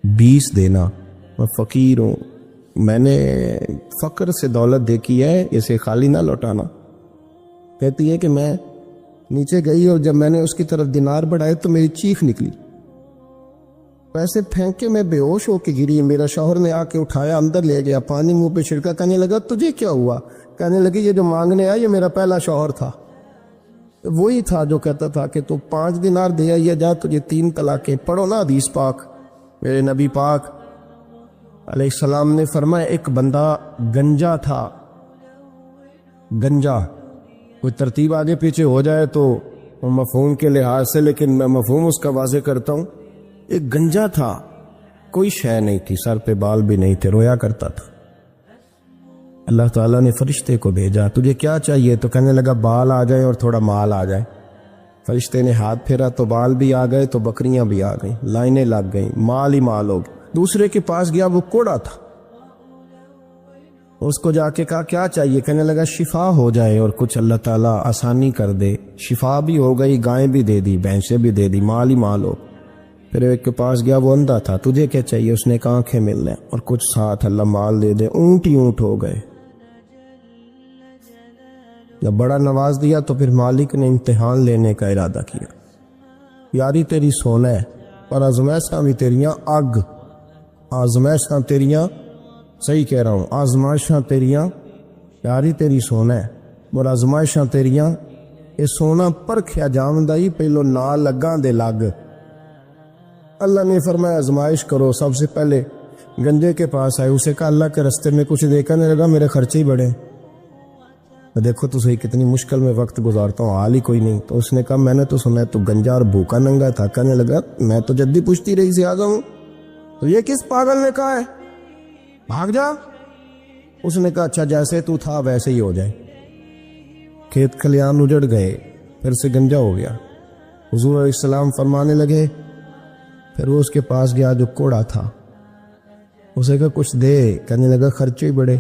20 دینا, میں فقیر ہوں, میں نے فقر سے دولت دیکھی ہے, اسے خالی نہ لوٹانا. کہتی ہے کہ میں نیچے گئی اور جب میں نے اس کی طرف دینار بڑھائے تو میری چیخ نکلی, پیسے پھینک کے میں بے ہوش ہو کے گری. میرا شوہر نے آ کے اٹھایا, اندر لے گیا, پانی منہ پہ چھڑکا. کہنے لگا تجھے کیا ہوا. کہنے لگی یہ جو مانگنے آیا یہ میرا پہلا شوہر تھا, وہی تھا جو کہتا تھا کہ تو 5 دینار دے آئیے, جا تجھے 3 طلاقیں. پڑھو نا حدیث پاک. میرے نبی پاک علیہ السلام نے فرمایا ایک بندہ گنجا تھا. گنجا کوئی ترتیب آگے پیچھے ہو جائے تو مفہوم کے لحاظ سے, لیکن میں مفہوم اس کا واضح کرتا ہوں. ایک گنجا تھا, کوئی شے نہیں تھی, سر پہ بال بھی نہیں تھے, رویا کرتا تھا. اللہ تعالیٰ نے فرشتے کو بھیجا, تجھے کیا چاہیے. تو کہنے لگا بال آ جائے اور تھوڑا مال آ جائے. فرشتے نے ہاتھ پھیرا تو بال بھی آ گئے, تو بکریاں بھی آ گئیں, لائنیں لگ گئیں, مال ہی مال ہو گئے. دوسرے کے پاس گیا, وہ کوڑا تھا, اس کو جا کے کہا کیا چاہیے. کہنے لگا شفا ہو جائے اور کچھ اللہ تعالیٰ آسانی کر دے. شفا بھی ہو گئی, گائیں بھی دے دی, بھینسیں بھی دے دی, مال ہی مال ہو. پھر ایک کے پاس گیا, وہ اندھا تھا, تجھے کیا چاہیے. اس نے کہا آنکھیں مل لیں اور کچھ ساتھ اللہ مال دے دے. اونٹ ہی اونٹ ہو گئے. جب بڑا نواز دیا تو پھر مالک نے امتحان لینے کا ارادہ کیا. یاری تیری سونا ہے اور آزمائشاں بھی تیریاں آگ. آزمائشاں تیریاں, صحیح کہہ رہا ہوں, آزمائشاں تیریاں, یاری تیری سونا ہے اور آزمائشاں تیریاں. یہ سونا پرکھیا جامدائی, پہلو نہ لگاں دے لگ. اللہ نے فرمایا آزمائش کرو. سب سے پہلے گنجے کے پاس آئے, اسے کہا اللہ کے رستے میں کچھ دیکھا نہیں لگا, میرے خرچے ہی بڑے. دیکھو تو صحیح کتنی مشکل میں وقت گزارتا ہوں, حال ہی کوئی نہیں. تو اس نے کہا میں نے تو سنا ہے تو گنجا اور بھوکا ننگا تھا. کہنے لگا میں تو جدی پوچھتی رہی سے آگا ہوں, تو یہ کس پاگل نے کہا ہے بھاگ جا. اس نے کہا اچھا جیسے تو تھا ویسے ہی ہو جائے. کھیت کھلیان اجڑ گئے, پھر سے گنجا ہو گیا. حضور علیہ السلام فرمانے لگے, پھر وہ اس کے پاس گیا جو کوڑا تھا, اسے کہا کچھ دے. کہنے لگا خرچے ہی بڑے.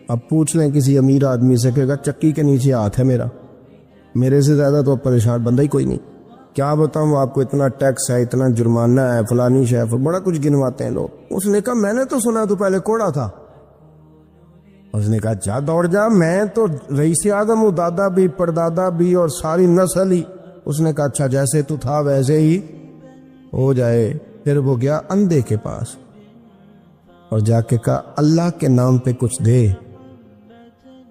اب پوچھ لیں کسی امیر آدمی سے, کہے گا چکی کے نیچے ہاتھ ہے میرا, میرے سے زیادہ تو پریشان بندہ ہی کوئی نہیں. کیا بتاؤں آپ کو, اتنا ٹیکس ہے, اتنا جرمانہ ہے, فلانی شے, بڑا کچھ گنواتے ہیں لوگ. اس نے کہا میں نے تو سنا تو پہلے کوڑا تھا. اس نے کہا جا دوڑ جا, میں تو رئیس اعظم ہوں, دادا بھی پردادا بھی اور ساری نسل ہی. اس نے کہا اچھا جیسے تو تھا ویسے ہی ہو جائے. پھر وہ گیا اندھے کے پاس اور جا کے کہا اللہ کے نام پہ کچھ دے.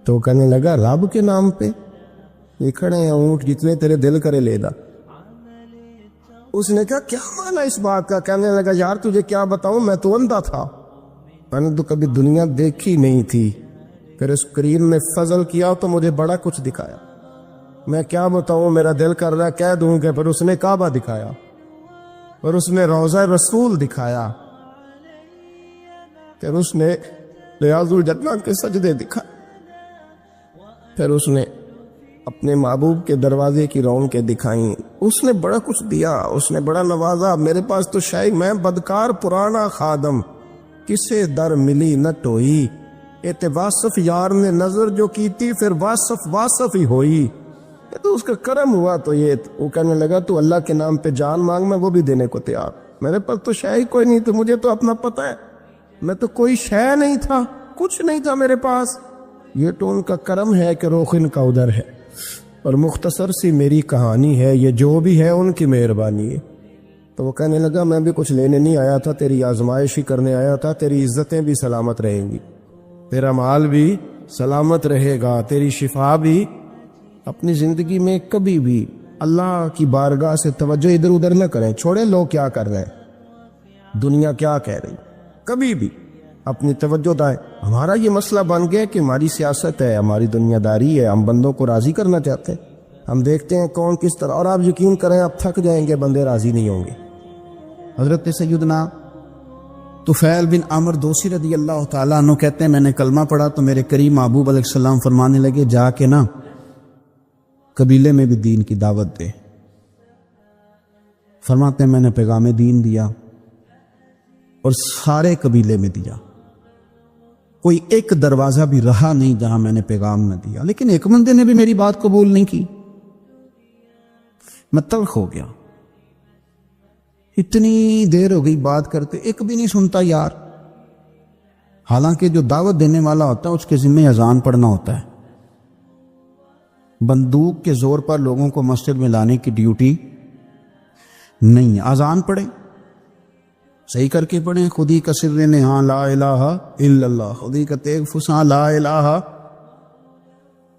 تو کہنے لگا رب کے نام پہ, یہ کھڑے ہیں اونٹ, جتنے تیرے دل کرے لے دا. اس نے کہا کیا مانا اس بات کا. کہنے لگا یار تجھے کیا بتاؤں, میں تو اندھا تھا, میں نے تو کبھی دنیا دیکھی نہیں تھی. پھر اس کریم نے فضل کیا تو مجھے بڑا کچھ دکھایا. میں کیا بتاؤں، میرا دل کر رہا ہے کہہ دوں کہ پھر اس نے کعبہ دکھایا، پھر اس نے روضہ رسول دکھایا، پھر اس نے ریاض الجنہ کے سجدے دکھائے، پھر اس نے اپنے محبوب کے دروازے کی رونقیں دکھائیں۔ اس نے بڑا کچھ دیا، اس نے بڑا نوازا۔ میرے پاس تو شاید میں بدکار پرانا خادم، کسے در ملی نہ ٹوئی، ایت واصف یار نے نظر جو کی تھی، پھر واصف ہی ہوئی۔ یہ تو اس کا کرم ہوا۔ تو یہ وہ کہنے لگا تو اللہ کے نام پہ جان مانگ، میں وہ بھی دینے کو تیار۔ میرے پاس تو شے کوئی نہیں تھی، مجھے تو اپنا پتہ ہے، میں تو کوئی شے نہیں تھا، کچھ نہیں تھا میرے پاس۔ یہ تو ان کا کرم ہے کہ رخ ان کا ادھر ہے، اور مختصر سی میری کہانی ہے، یہ جو بھی ہے ان کی مہربانی ہے۔ تو وہ کہنے لگا میں بھی کچھ لینے نہیں آیا تھا، تیری آزمائش ہی کرنے آیا تھا، تیری عزتیں بھی سلامت رہیں گی، تیرا مال بھی سلامت رہے گا، تیری شفا بھی۔ اپنی زندگی میں کبھی بھی اللہ کی بارگاہ سے توجہ ادھر ادھر نہ کریں، چھوڑیں لوگ کیا کر رہے ہیں، دنیا کیا کہہ رہی، کبھی بھی اپنی توجہ دائیں۔ ہمارا یہ مسئلہ بن گیا کہ ہماری سیاست ہے، ہماری دنیا داری ہے، ہم بندوں کو راضی کرنا چاہتے ہیں، ہم دیکھتے ہیں کون کس طرح، اور آپ یقین کریں آپ تھک جائیں گے، بندے راضی نہیں ہوں گے۔ حضرت سیدنا طفیل بن عمر دوسی رضی اللہ تعالیٰ عنہ کہتے ہیں میں نے کلمہ پڑھا تو میرے کریم محبوب علیہ السلام فرمانے لگے جا کے نا قبیلے میں بھی دین کی دعوت دے۔ فرماتے ہیں میں نے پیغام دین دیا اور سارے قبیلے میں دیا، کوئی ایک دروازہ بھی رہا نہیں جہاں میں نے پیغام نہ دیا، لیکن ایک بندے نے بھی میری بات قبول نہیں کی۔ میں تلخ ہو گیا، اتنی دیر ہو گئی بات کرتے، ایک بھی نہیں سنتا یار۔ حالانکہ جو دعوت دینے والا ہوتا ہے اس کے ذمہ اذان پڑھنا ہوتا ہے، بندوق کے زور پر لوگوں کو مسجد میں لانے کی ڈیوٹی نہیں ہے۔ اذان پڑھیں، صحیح کر کے پڑھیں، خودی کا سر نہاں لا الہ الا اللہ، خودی کا تیغ فساں لا الہ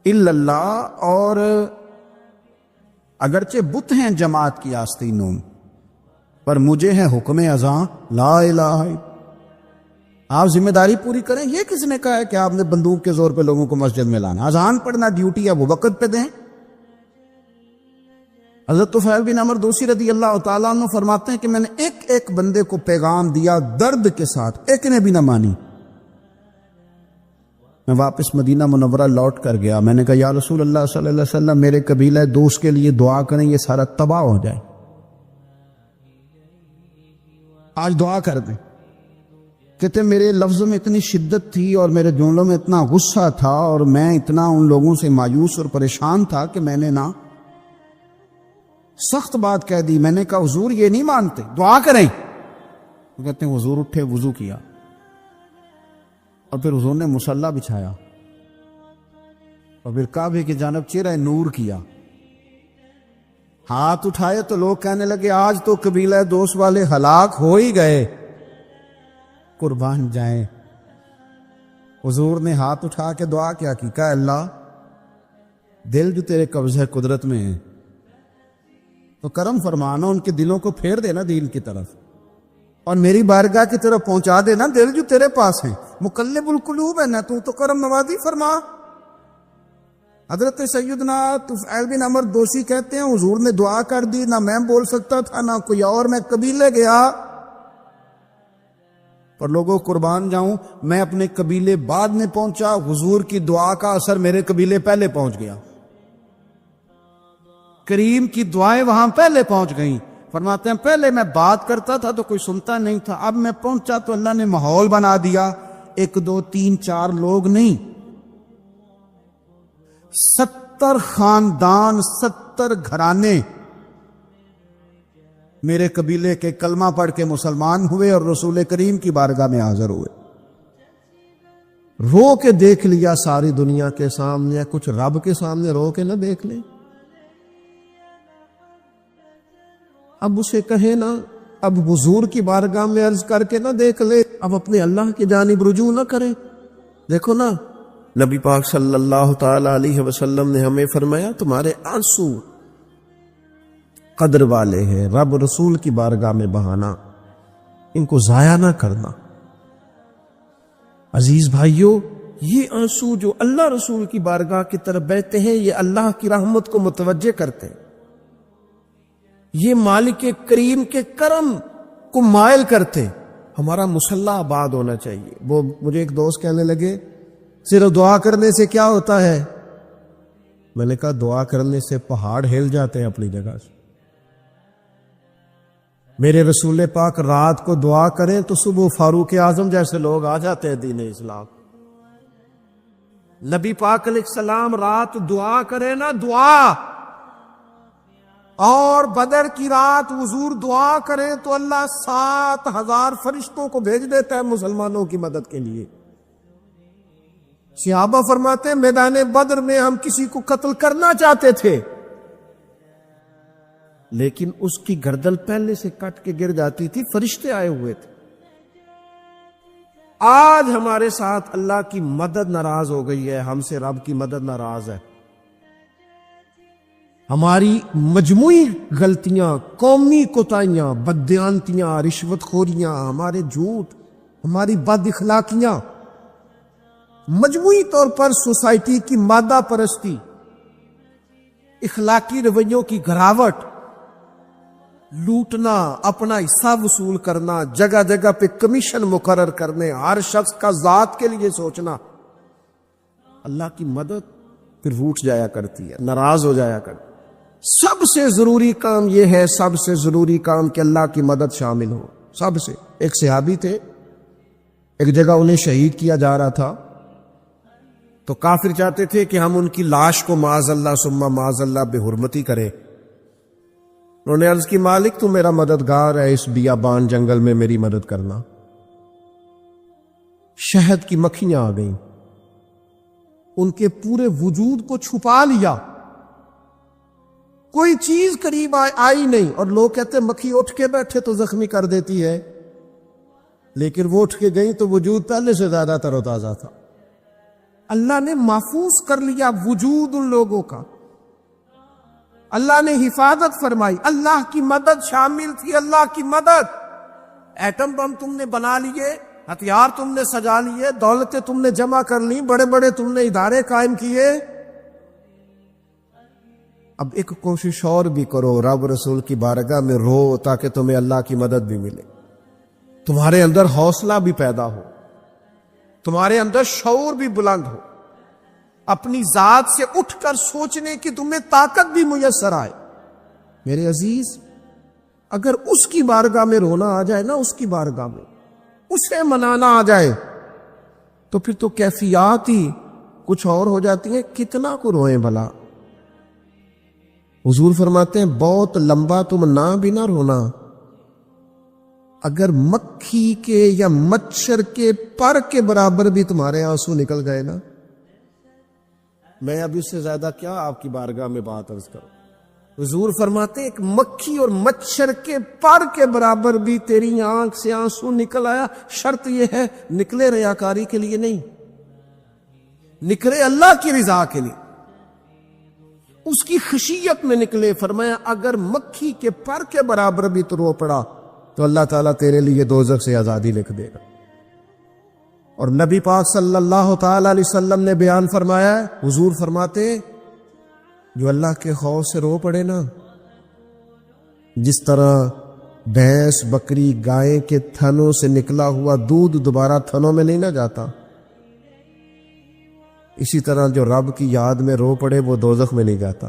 الا اللہ۔ اور اگرچہ بت ہیں جماعت کی آستینوں پر مجھے ہے حکم اذاں لا الہ الا۔ آپ ذمہ داری پوری کریں۔ یہ کس نے کہا ہے کہ آپ نے بندوق کے زور پہ لوگوں کو مسجد میں لانا؟ اذان پڑھنا ڈیوٹی ہے، وہ وقت پہ دیں۔ حضرت طفیل بن عمر دوسی رضی اللہ تعالیٰ عنہ فرماتے ہیں کہ میں نے ایک ایک بندے کو پیغام دیا درد کے ساتھ، ایک نے بھی نہ مانی۔ میں واپس مدینہ منورہ لوٹ کر گیا، میں نے کہا یا رسول اللہ صلی اللہ علیہ وسلم میرے قبیلہ دوست کے لیے دعا کریں، یہ سارا تباہ ہو جائے، آج دعا کر دیں۔ کہتے میرے لفظوں میں اتنی شدت تھی اور میرے جملوں میں اتنا غصہ تھا اور میں اتنا ان لوگوں سے مایوس اور پریشان تھا کہ میں نے نا سخت بات کہہ دی۔ میں نے کہا حضور یہ نہیں مانتے، دعا کریں۔ وہ کہتے ہیں حضور اٹھے، وضو کیا اور پھر حضور نے مصلی بچھایا اور پھر کعبے کی جانب چہرہ نور کیا، ہاتھ اٹھائے تو لوگ کہنے لگے آج تو قبیلہ دوست والے ہلاک ہو ہی گئے، قربان جائیں۔ حضور نے ہاتھ اٹھا کے دعا کیا کی، کہا اللہ دل جو تیرے قبضہ قدرت میں ہے تو کرم فرمانا، ان کے دلوں کو پھیر دینا دین کی طرف اور میری بارگاہ کی طرف پہنچا دینا دل جو تیرے پاس ہیں، مقلب القلوب ہے نا تو کرم نوازی فرما۔ حضرت سیدنا طفیل بن عمر دوسی کہتے ہیں حضور نے دعا کر دی، نہ میں بول سکتا تھا نہ کوئی اور، میں قبیلے گیا اور لوگوں قربان جاؤں میں اپنے قبیلے بعد میں پہنچا، حضور کی دعا کا اثر میرے قبیلے پہلے پہنچ گیا، کریم کی دعائیں وہاں پہلے پہنچ گئیں۔ فرماتے ہیں پہلے میں بات کرتا تھا تو کوئی سنتا نہیں تھا، اب میں پہنچا تو اللہ نے ماحول بنا دیا، 1 2 3 4 لوگ نہیں، 70 خاندان، 70 گھرانے میرے قبیلے کے کلمہ پڑھ کے مسلمان ہوئے اور رسول کریم کی بارگاہ میں حاضر ہوئے۔ رو کے دیکھ لیا ساری دنیا کے سامنے، کچھ رب کے سامنے رو کے نہ دیکھ لیں۔ اب اسے کہے نا، اب حضور کی بارگاہ میں عرض کر کے نہ دیکھ لے، اب اپنے اللہ کی جانب رجوع نہ کرے۔ دیکھو نا نبی پاک صلی اللہ تعالی علیہ وسلم نے ہمیں فرمایا تمہارے آنسو قدر والے ہیں، رب رسول کی بارگاہ میں بہانا، ان کو ضائع نہ کرنا۔ عزیز بھائیو، یہ آنسو جو اللہ رسول کی بارگاہ کی طرف بہتے ہیں یہ اللہ کی رحمت کو متوجہ کرتے ہیں، یہ مالک کریم کے کرم کو مائل کرتے ہیں۔ ہمارا مسلح آباد ہونا چاہیے۔ وہ مجھے ایک دوست کہنے لگے صرف دعا کرنے سے کیا ہوتا ہے؟ میں نے کہا دعا کرنے سے پہاڑ ہل جاتے ہیں اپنی جگہ سے۔ میرے رسول پاک رات کو دعا کریں تو صبح فاروق اعظم جیسے لوگ آ جاتے ہیں دین اسلام۔ نبی پاک علیہ السلام رات دعا کرے نا، دعا، اور بدر کی رات حضور دعا کریں تو اللہ 7,000 فرشتوں کو بھیج دیتا ہے مسلمانوں کی مدد کے لیے۔ صحابہ فرماتے ہیں میدان بدر میں ہم کسی کو قتل کرنا چاہتے تھے، لیکن اس کی گردن پہلے سے کٹ کے گر جاتی تھی، فرشتے آئے ہوئے تھے۔ آج ہمارے ساتھ اللہ کی مدد ناراض ہو گئی ہے، ہم سے رب کی مدد ناراض ہے۔ ہماری مجموعی غلطیاں، قومی کوتاہیاں، بددیانتیاں، رشوت خوریاں، ہمارے جھوٹ، ہماری بد اخلاقیاں، مجموعی طور پر سوسائٹی کی مادہ پرستی، اخلاقی رویوں کی گراوٹ، لوٹنا، اپنا حصہ وصول کرنا، جگہ جگہ پہ کمیشن مقرر کرنے، ہر شخص کا ذات کے لیے سوچنا، اللہ کی مدد پھر روٹ جایا کرتی ہے، ناراض ہو جایا کرتی ہے۔ سب سے ضروری کام یہ ہے، سب سے ضروری کام کہ اللہ کی مدد شامل ہو۔ سب سے ایک صحابی تھے، ایک جگہ انہیں شہید کیا جا رہا تھا، تو کافر چاہتے تھے کہ ہم ان کی لاش کو معاذ اللہ ثم معاذ اللہ بے حرمتی کریں۔ انہوں نے عرض کی مالک تو میرا مددگار ہے، اس بیابان جنگل میں میری مدد کرنا۔ شہد کی مکھیاں آ گئیں، ان کے پورے وجود کو چھپا لیا، کوئی چیز قریب آئی نہیں، اور لوگ کہتے مکھی اٹھ کے بیٹھے تو زخمی کر دیتی ہے، لیکن وہ اٹھ کے گئی تو وجود پہلے سے زیادہ تر و تازہ تھا۔ اللہ نے محفوظ کر لیا وجود ان لوگوں کا، اللہ نے حفاظت فرمائی، اللہ کی مدد شامل تھی، اللہ کی مدد۔ ایٹم بم تم نے بنا لیے، ہتھیار تم نے سجا لیے، دولتیں تم نے جمع کر لی، بڑے بڑے تم نے ادارے قائم کیے، اب ایک کوشش اور بھی کرو، رب رسول کی بارگاہ میں رو تاکہ تمہیں اللہ کی مدد بھی ملے، تمہارے اندر حوصلہ بھی پیدا ہو، تمہارے اندر شعور بھی بلند ہو، اپنی ذات سے اٹھ کر سوچنے کی تمہیں طاقت بھی میسر آئے۔ میرے عزیز، اگر اس کی بارگاہ میں رونا آ جائے نا، اس کی بارگاہ میں اسے منانا آ جائے تو پھر تو کیفیات ہی کچھ اور ہو جاتی ہیں۔ کتنا کو روئیں بھلا؟ حضور فرماتے ہیں بہت لمبا تم نہ بھی نہ رونا، اگر مکھی کے یا مچھر کے پر کے برابر بھی تمہارے آنسو نکل گئے نا، میں اب اس سے زیادہ کیا آپ کی بارگاہ میں بات عرض کروں۔ حضور فرماتے ہیں ایک مکھی اور مچھر کے پر کے برابر بھی تیری آنکھ سے آنسو نکل آیا، شرط یہ ہے نکلے ریاکاری کے لیے نہیں، نکلے اللہ کی رضا کے لیے، اس کی خشیت میں نکلے۔ فرمایا اگر مکھی کے پر کے برابر بھی تو رو پڑا تو اللہ تعالیٰ تیرے لیے دوزخ سے آزادی لکھ دے گا۔ اور نبی پاک صلی اللہ تعالی علیہ وسلم نے بیان فرمایا ہے، حضور فرماتے جو اللہ کے خوف سے رو پڑے نا، جس طرح بھینس بکری گائے کے تھنوں سے نکلا ہوا دودھ دوبارہ تھنوں میں نہیں نہ جاتا، اسی طرح جو رب کی یاد میں رو پڑے وہ دوزخ میں نہیں جاتا۔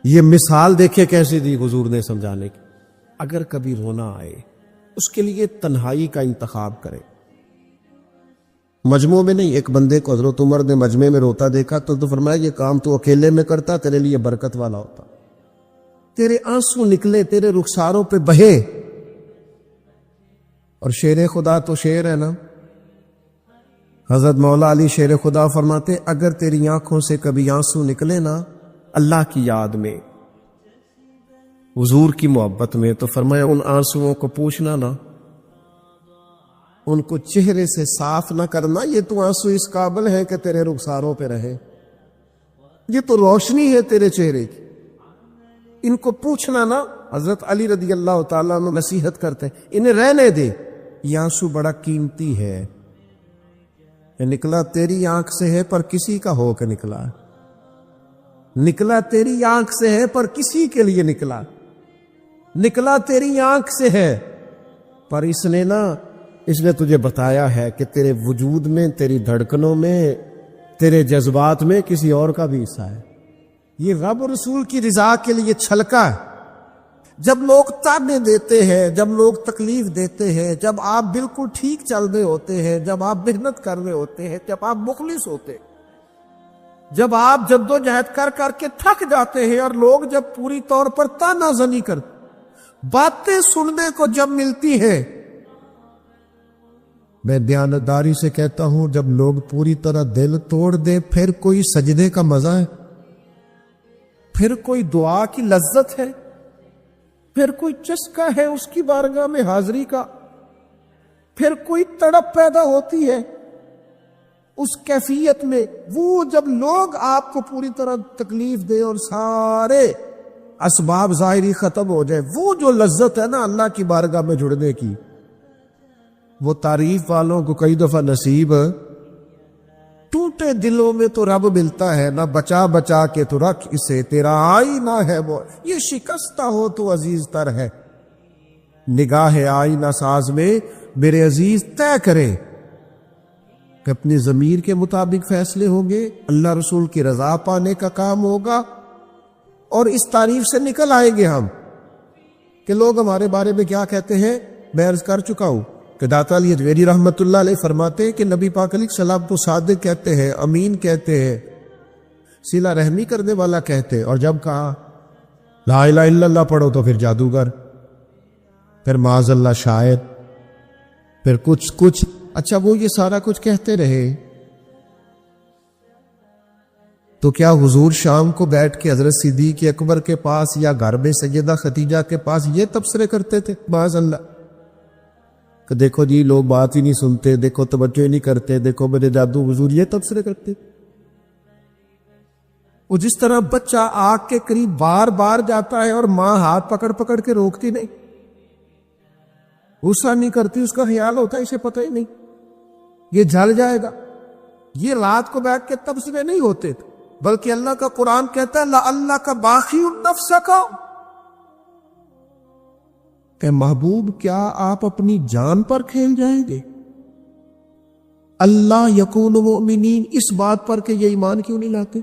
یہ مثال دیکھے کیسی دی حضور نے سمجھانے کی۔ اگر کبھی رونا آئے اس کے لیے تنہائی کا انتخاب کرے، مجموع میں نہیں۔ ایک بندے کو حضرت عمر نے مجمع میں روتا دیکھا تو فرمایا یہ کام تو اکیلے میں کرتا تیرے لیے برکت والا ہوتا، تیرے آنسو نکلے، تیرے رخساروں پہ بہے۔ اور شیر خدا تو شیر ہے نا، حضرت مولا علی شیر خدا فرماتے اگر تیری آنکھوں سے کبھی آنسو نکلے نا اللہ کی یاد میں، حضور کی محبت میں، تو فرمایا ان آنسوؤں کو پوچھنا نا، ان کو چہرے سے صاف نہ کرنا، یہ تو آنسو اس قابل ہے کہ تیرے رخساروں پہ رہے، یہ تو روشنی ہے تیرے چہرے کی، ان کو پوچھنا نا۔ حضرت علی رضی اللہ تعالیٰ عنہ نصیحت کرتے ہیں انہیں رہنے دے، یہ آنسو بڑا قیمتی ہے، یہ نکلا تیری آنکھ سے ہے پر کسی کا ہو کے نکلا ہے، نکلا تیری آنکھ سے ہے پر کسی کے لیے نکلا، نکلا تیری آنکھ سے ہے پر اس نے تجھے بتایا ہے کہ تیرے وجود میں، تیری دھڑکنوں میں، تیرے جذبات میں کسی اور کا بھی حصہ ہے۔ یہ رب رسول کی رضا کے لیے چھلکا ہے۔ جب لوگ تانے دیتے ہیں، جب لوگ تکلیف دیتے ہیں، جب آپ بالکل ٹھیک چل رہے ہوتے ہیں، جب آپ محنت کر رہے ہوتے ہیں، جب آپ مخلص ہوتے ہیں، جب آپ جد و جہد کر کے تھک جاتے ہیں، اور لوگ جب پوری طور پر تانا زنی کرتے، باتیں سننے کو جب ملتی ہیں، میں دیانتداری سے کہتا ہوں جب لوگ پوری طرح دل توڑ دے، پھر کوئی سجدے کا مزہ ہے، پھر کوئی دعا کی لذت ہے، پھر کوئی چسکا ہے اس کی بارگاہ میں حاضری کا، پھر کوئی تڑپ پیدا ہوتی ہے اس کیفیت میں، وہ جب لوگ آپ کو پوری طرح تکلیف دے اور سارے اسباب ظاہری ختم ہو جائے، وہ جو لذت ہے نا اللہ کی بارگاہ میں جڑنے کی، وہ تعریف والوں کو کئی دفعہ نصیب، ٹوٹے دلوں میں تو رب ملتا ہے نہ، بچا بچا کے تو رکھ اسے، تیرا آئینہ ہے وہ، یہ شکستہ ہو تو عزیز تر ہے، نگاہ آئینہ ساز میں میرے عزیز طے کرے کہ اپنی ضمیر کے مطابق فیصلے ہوں گے، اللہ رسول کی رضا پانے کا کام ہوگا، اور اس تعریف سے نکل آئیں گے ہم کہ لوگ ہمارے بارے میں کیا کہتے ہیں۔ میں عرض کر چکا ہوں کہ داتا علی اجویری رحمت اللہ علیہ فرماتے ہیں کہ نبی پاک علیہ السلام تو صادق کہتے ہیں، امین کہتے ہیں، صلہ رحمی کرنے والا کہتے ہیں، اور جب کہا لا الہ الا اللہ پڑھو تو پھر جادوگر، پھر معاذ اللہ شاعر، پھر کچھ اچھا وہ یہ سارا کچھ کہتے رہے تو کیا حضور شام کو بیٹھ کے حضرت صدیق اکبر کے پاس یا گھر میں سیدہ خدیجہ کے پاس یہ تبصرے کرتے تھے معاذ اللہ کہ دیکھو جی لوگ بات ہی نہیں سنتے، دیکھو توجہ ہی نہیں کرتے، دیکھو میرے جادو حضور، یہ تبصرے کرتے؟ وہ جس طرح بچہ آگ کے قریب بار بار جاتا ہے اور ماں ہاتھ پکڑ پکڑ کے روکتی نہیں، غصہ نہیں کرتی، اس کا خیال ہوتا ہے اسے پتہ ہی نہیں یہ جل جائے گا، یہ رات کو بیٹھ کے تبصرے نہیں ہوتے تھے، بلکہ اللہ کا قرآن کہتا ہے لَعَلَّكَ بَاخِعٌ نَفْسَكَ، کہ محبوب کیا آپ اپنی جان پر کھیل جائیں گے؟ اللہ یکون مؤمنین، اس بات پر کہ یہ ایمان کیوں نہیں لاتے؟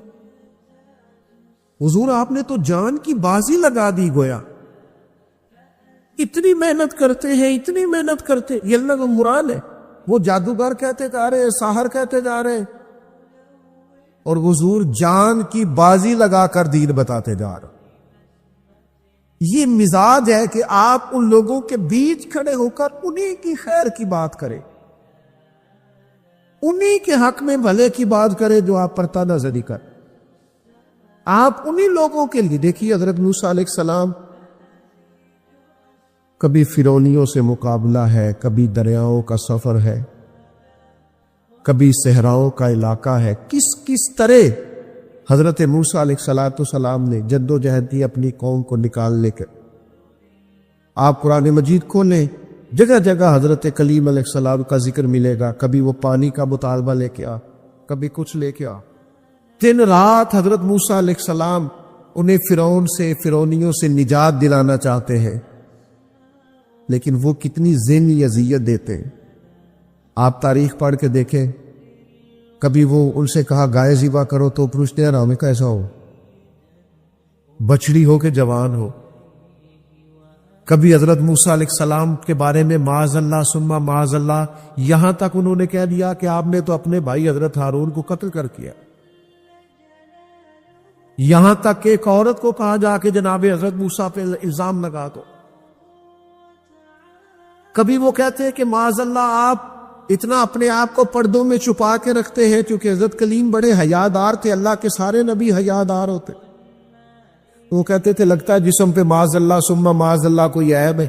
حضور آپ نے تو جان کی بازی لگا دی گویا، اتنی محنت کرتے ہیں، اتنی محنت کرتے، یہ اللہ کا مراد ہے، وہ جادوگر کہتے جا رہے، ساحر کہتے جا رہے، اور حضور جان کی بازی لگا کر دین بتاتے جا رہے۔ یہ مزاج ہے کہ آپ ان لوگوں کے بیچ کھڑے ہو کر انہی کی خیر کی بات کریں، انہی کے حق میں بھلے کی بات کریں جو آپ پر تانا زنی کر، آپ انہی لوگوں کے لیے۔ دیکھیے حضرت موسیٰ علیہ السلام، کبھی فرعونیوں سے مقابلہ ہے، کبھی دریاؤں کا سفر ہے، کبھی صحراؤں کا علاقہ ہے، کس طرح حضرت موسیٰ علیہ السلام نے جد و جہد کی اپنی قوم کو نکالنے کے۔ آپ قرآن مجید کھولیں، جگہ جگہ حضرت کلیم علیہ السلام کا ذکر ملے گا، کبھی وہ پانی کا مطالبہ لے کے آ، کبھی کچھ لے کے آ، دن رات حضرت موسیٰ علیہ السلام انہیں فرعون سے، فرعونیوں سے نجات دلانا چاہتے ہیں، لیکن وہ کتنی ذہنی اذیت دیتے ہیں۔ آپ تاریخ پڑھ کے دیکھیں، کبھی وہ ان سے کہا گائے ذبح کرو تو پوچھتے ہیں ہمیں کیسا ہو، بچڑی ہو کہ جوان ہو۔ کبھی حضرت موسیٰ علیہ السلام کے بارے میں معاذ اللہ ثم معاذ اللہ، یہاں تک انہوں نے کہہ دیا کہ آپ نے تو اپنے بھائی حضرت ہارون کو قتل کر کیا۔ یہاں تک کہ ایک عورت کو کہا جا کے جناب حضرت موسیٰ پہ الزام لگا دو۔ کبھی وہ کہتے ہیں کہ معاذ اللہ آپ اتنا اپنے آپ کو پردوں میں چھپا کے رکھتے ہیں، کیونکہ حضرت کلیم بڑے حیادار تھے، اللہ کے سارے نبی حیادار ہوتے۔ وہ کہتے تھے لگتا ہے جسم پہ معاذ اللہ ثم معاذ اللہ کوئی عیب ہے،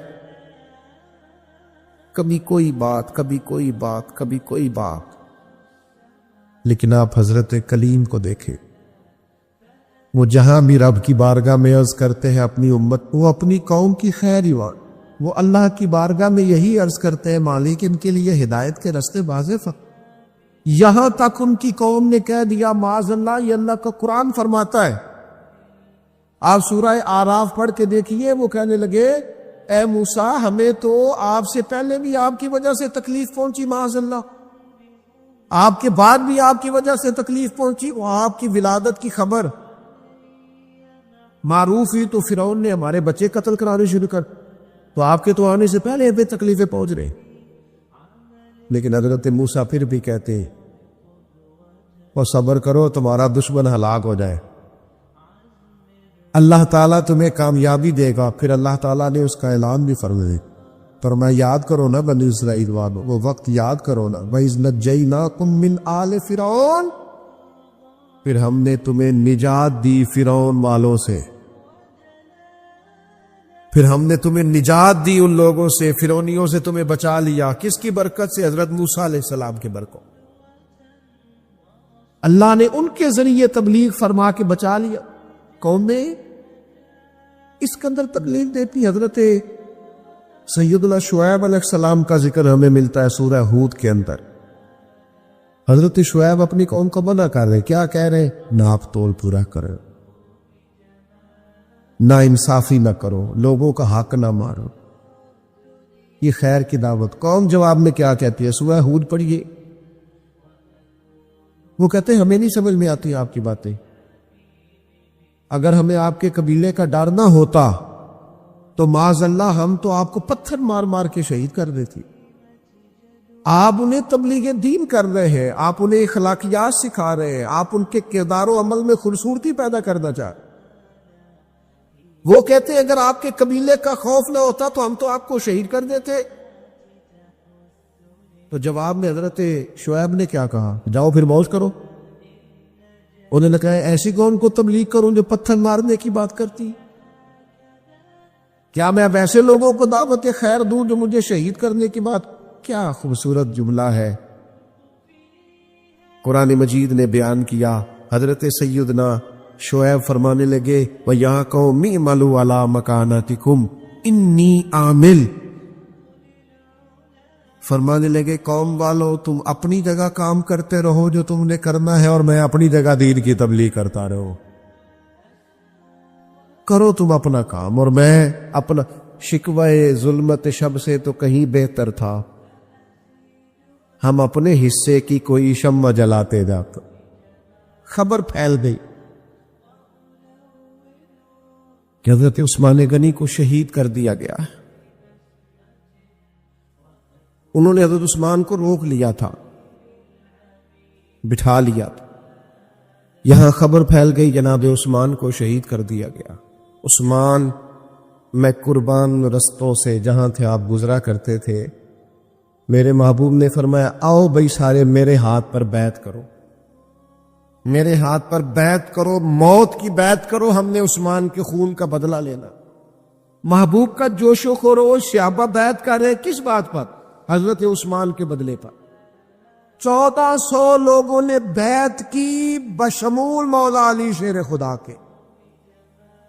کبھی کوئی بات، کبھی کوئی بات، کبھی کوئی بات۔ لیکن آپ حضرت کلیم کو دیکھیں، وہ جہاں بھی رب کی بارگاہ میں عرض کرتے ہیں اپنی امت، وہ اپنی قوم کی خیر ہی وہ اللہ کی بارگاہ میں یہی عرض کرتے ہیں مالک ان کے لیے ہدایت کے رستے واضح یہاں تک ان کی قوم نے کہہ دیا معاذ اللہ، یہ اللہ کا قرآن فرماتا ہے۔ آپ سورہ آراف پڑھ کے دیکھیے، وہ کہنے لگے اے موسیٰ ہمیں تو آپ سے پہلے بھی آپ کی وجہ سے تکلیف پہنچی، معاذ اللہ، آپ کے بعد بھی آپ کی وجہ سے تکلیف پہنچی، وہ آپ کی ولادت کی خبر معروف ہوئی تو فرعون نے ہمارے بچے قتل کرانے شروع کر، تو آپ کے تو آنے سے پہلے ہمیں تکلیفیں پہنچ رہے۔ لیکن حضرت موسیٰ پھر بھی کہتے وہ صبر کرو، تمہارا دشمن ہلاک ہو جائے، اللہ تعالیٰ تمہیں کامیابی دے گا۔ پھر اللہ تعالیٰ نے اس کا اعلان بھی فرمایا، فرمایا یاد کرو نا بنی اسرائیل والو، وہ وقت یاد کرو نا، وَإِذْ نَجَّيْنَاكُمْ مِنْ آلِ فِرْعَوْنَ، پھر ہم نے تمہیں نجات دی فرعون والوں سے، پھر ہم نے تمہیں نجات دی ان لوگوں سے، فرعونیوں سے تمہیں بچا لیا۔ کس کی برکت سے؟ حضرت موسیٰ علیہ السلام کی برکت، اللہ نے ان کے ذریعے تبلیغ فرما کے بچا لیا۔ کون نے اس کے اندر تکلیف دیتی؟ حضرت سیدنا شعیب علیہ السلام کا ذکر ہمیں ملتا ہے سورہ ہود کے اندر۔ حضرت شعیب اپنی قوم کو منع کر رہے، کیا کہہ رہے؟ ناپ تول پورا کرو، نا انصافی نہ کرو، لوگوں کا حق نہ مارو، یہ خیر کی دعوت۔ قوم جواب میں کیا کہتی ہے؟ سورہ ہود پڑھیے، وہ کہتے ہیں ہمیں نہیں سمجھ میں آتی آپ کی باتیں، اگر ہمیں آپ کے قبیلے کا ڈر نہ ہوتا تو معاذ اللہ ہم تو آپ کو پتھر مار مار کے شہید کر دیتی۔ آپ انہیں تبلیغ دین کر رہے ہیں، آپ انہیں اخلاقیات سکھا رہے ہیں، آپ ان کے کردار و عمل میں خوبصورتی پیدا کرنا چاہ رہے۔ وہ کہتے ہیں اگر آپ کے قبیلے کا خوف نہ ہوتا تو ہم تو آپ کو شہید کر دیتے۔ تو جواب میں حضرت شعیب نے کیا کہا؟ جاؤ پھر موج کرو۔ انہوں نے کہا ایسی قوم کو تبلیغ کروں جو پتھر مارنے کی بات کرتی؟ کیا میں اب ایسے لوگوں کو دعوت خیر دوں جو مجھے شہید کرنے کی بات؟ کیا خوبصورت جملہ ہے قرآن مجید نے بیان کیا۔ حضرت سیدنا شعیب فرمانے لگے وَيَا قَوْمِ اعْمَلُوا عَلَىٰ مَكَانَتِكُمْ إِنِّي عَامِلٌ، فرمانے لگے قوم والو تم اپنی جگہ کام کرتے رہو جو تم نے کرنا ہے، اور میں اپنی جگہ دین کی تبلیغ کرتا رہو، کرو تم اپنا کام، اور میں اپنا۔ شکوہ ظلمت شب سے تو کہیں بہتر تھا ہم اپنے حصے کی کوئی شمع جلاتے جاتے۔ خبر پھیل گئی کہ حضرت عثمان غنی کو شہید کر دیا گیا ہے۔ انہوں نے حضرت عثمان کو روک لیا تھا، بٹھا لیا تھا، یہاں خبر پھیل گئی جناب عثمان کو شہید کر دیا گیا۔ عثمان میں قربان رستوں سے جہاں تھے آپ گزرا کرتے تھے، میرے محبوب نے فرمایا آؤ بھائی سارے میرے ہاتھ پر بیعت کرو، میرے ہاتھ پر بیعت کرو، موت کی بیعت کرو، ہم نے عثمان کے خون کا بدلہ لینا۔ محبوب کا جوش و خروش، صحابہ بیعت کر رہے کس بات پر؟ حضرت عثمان کے بدلے پر۔ 1400 لوگوں نے بیعت کی بشمول مولا علی شیر خدا کے،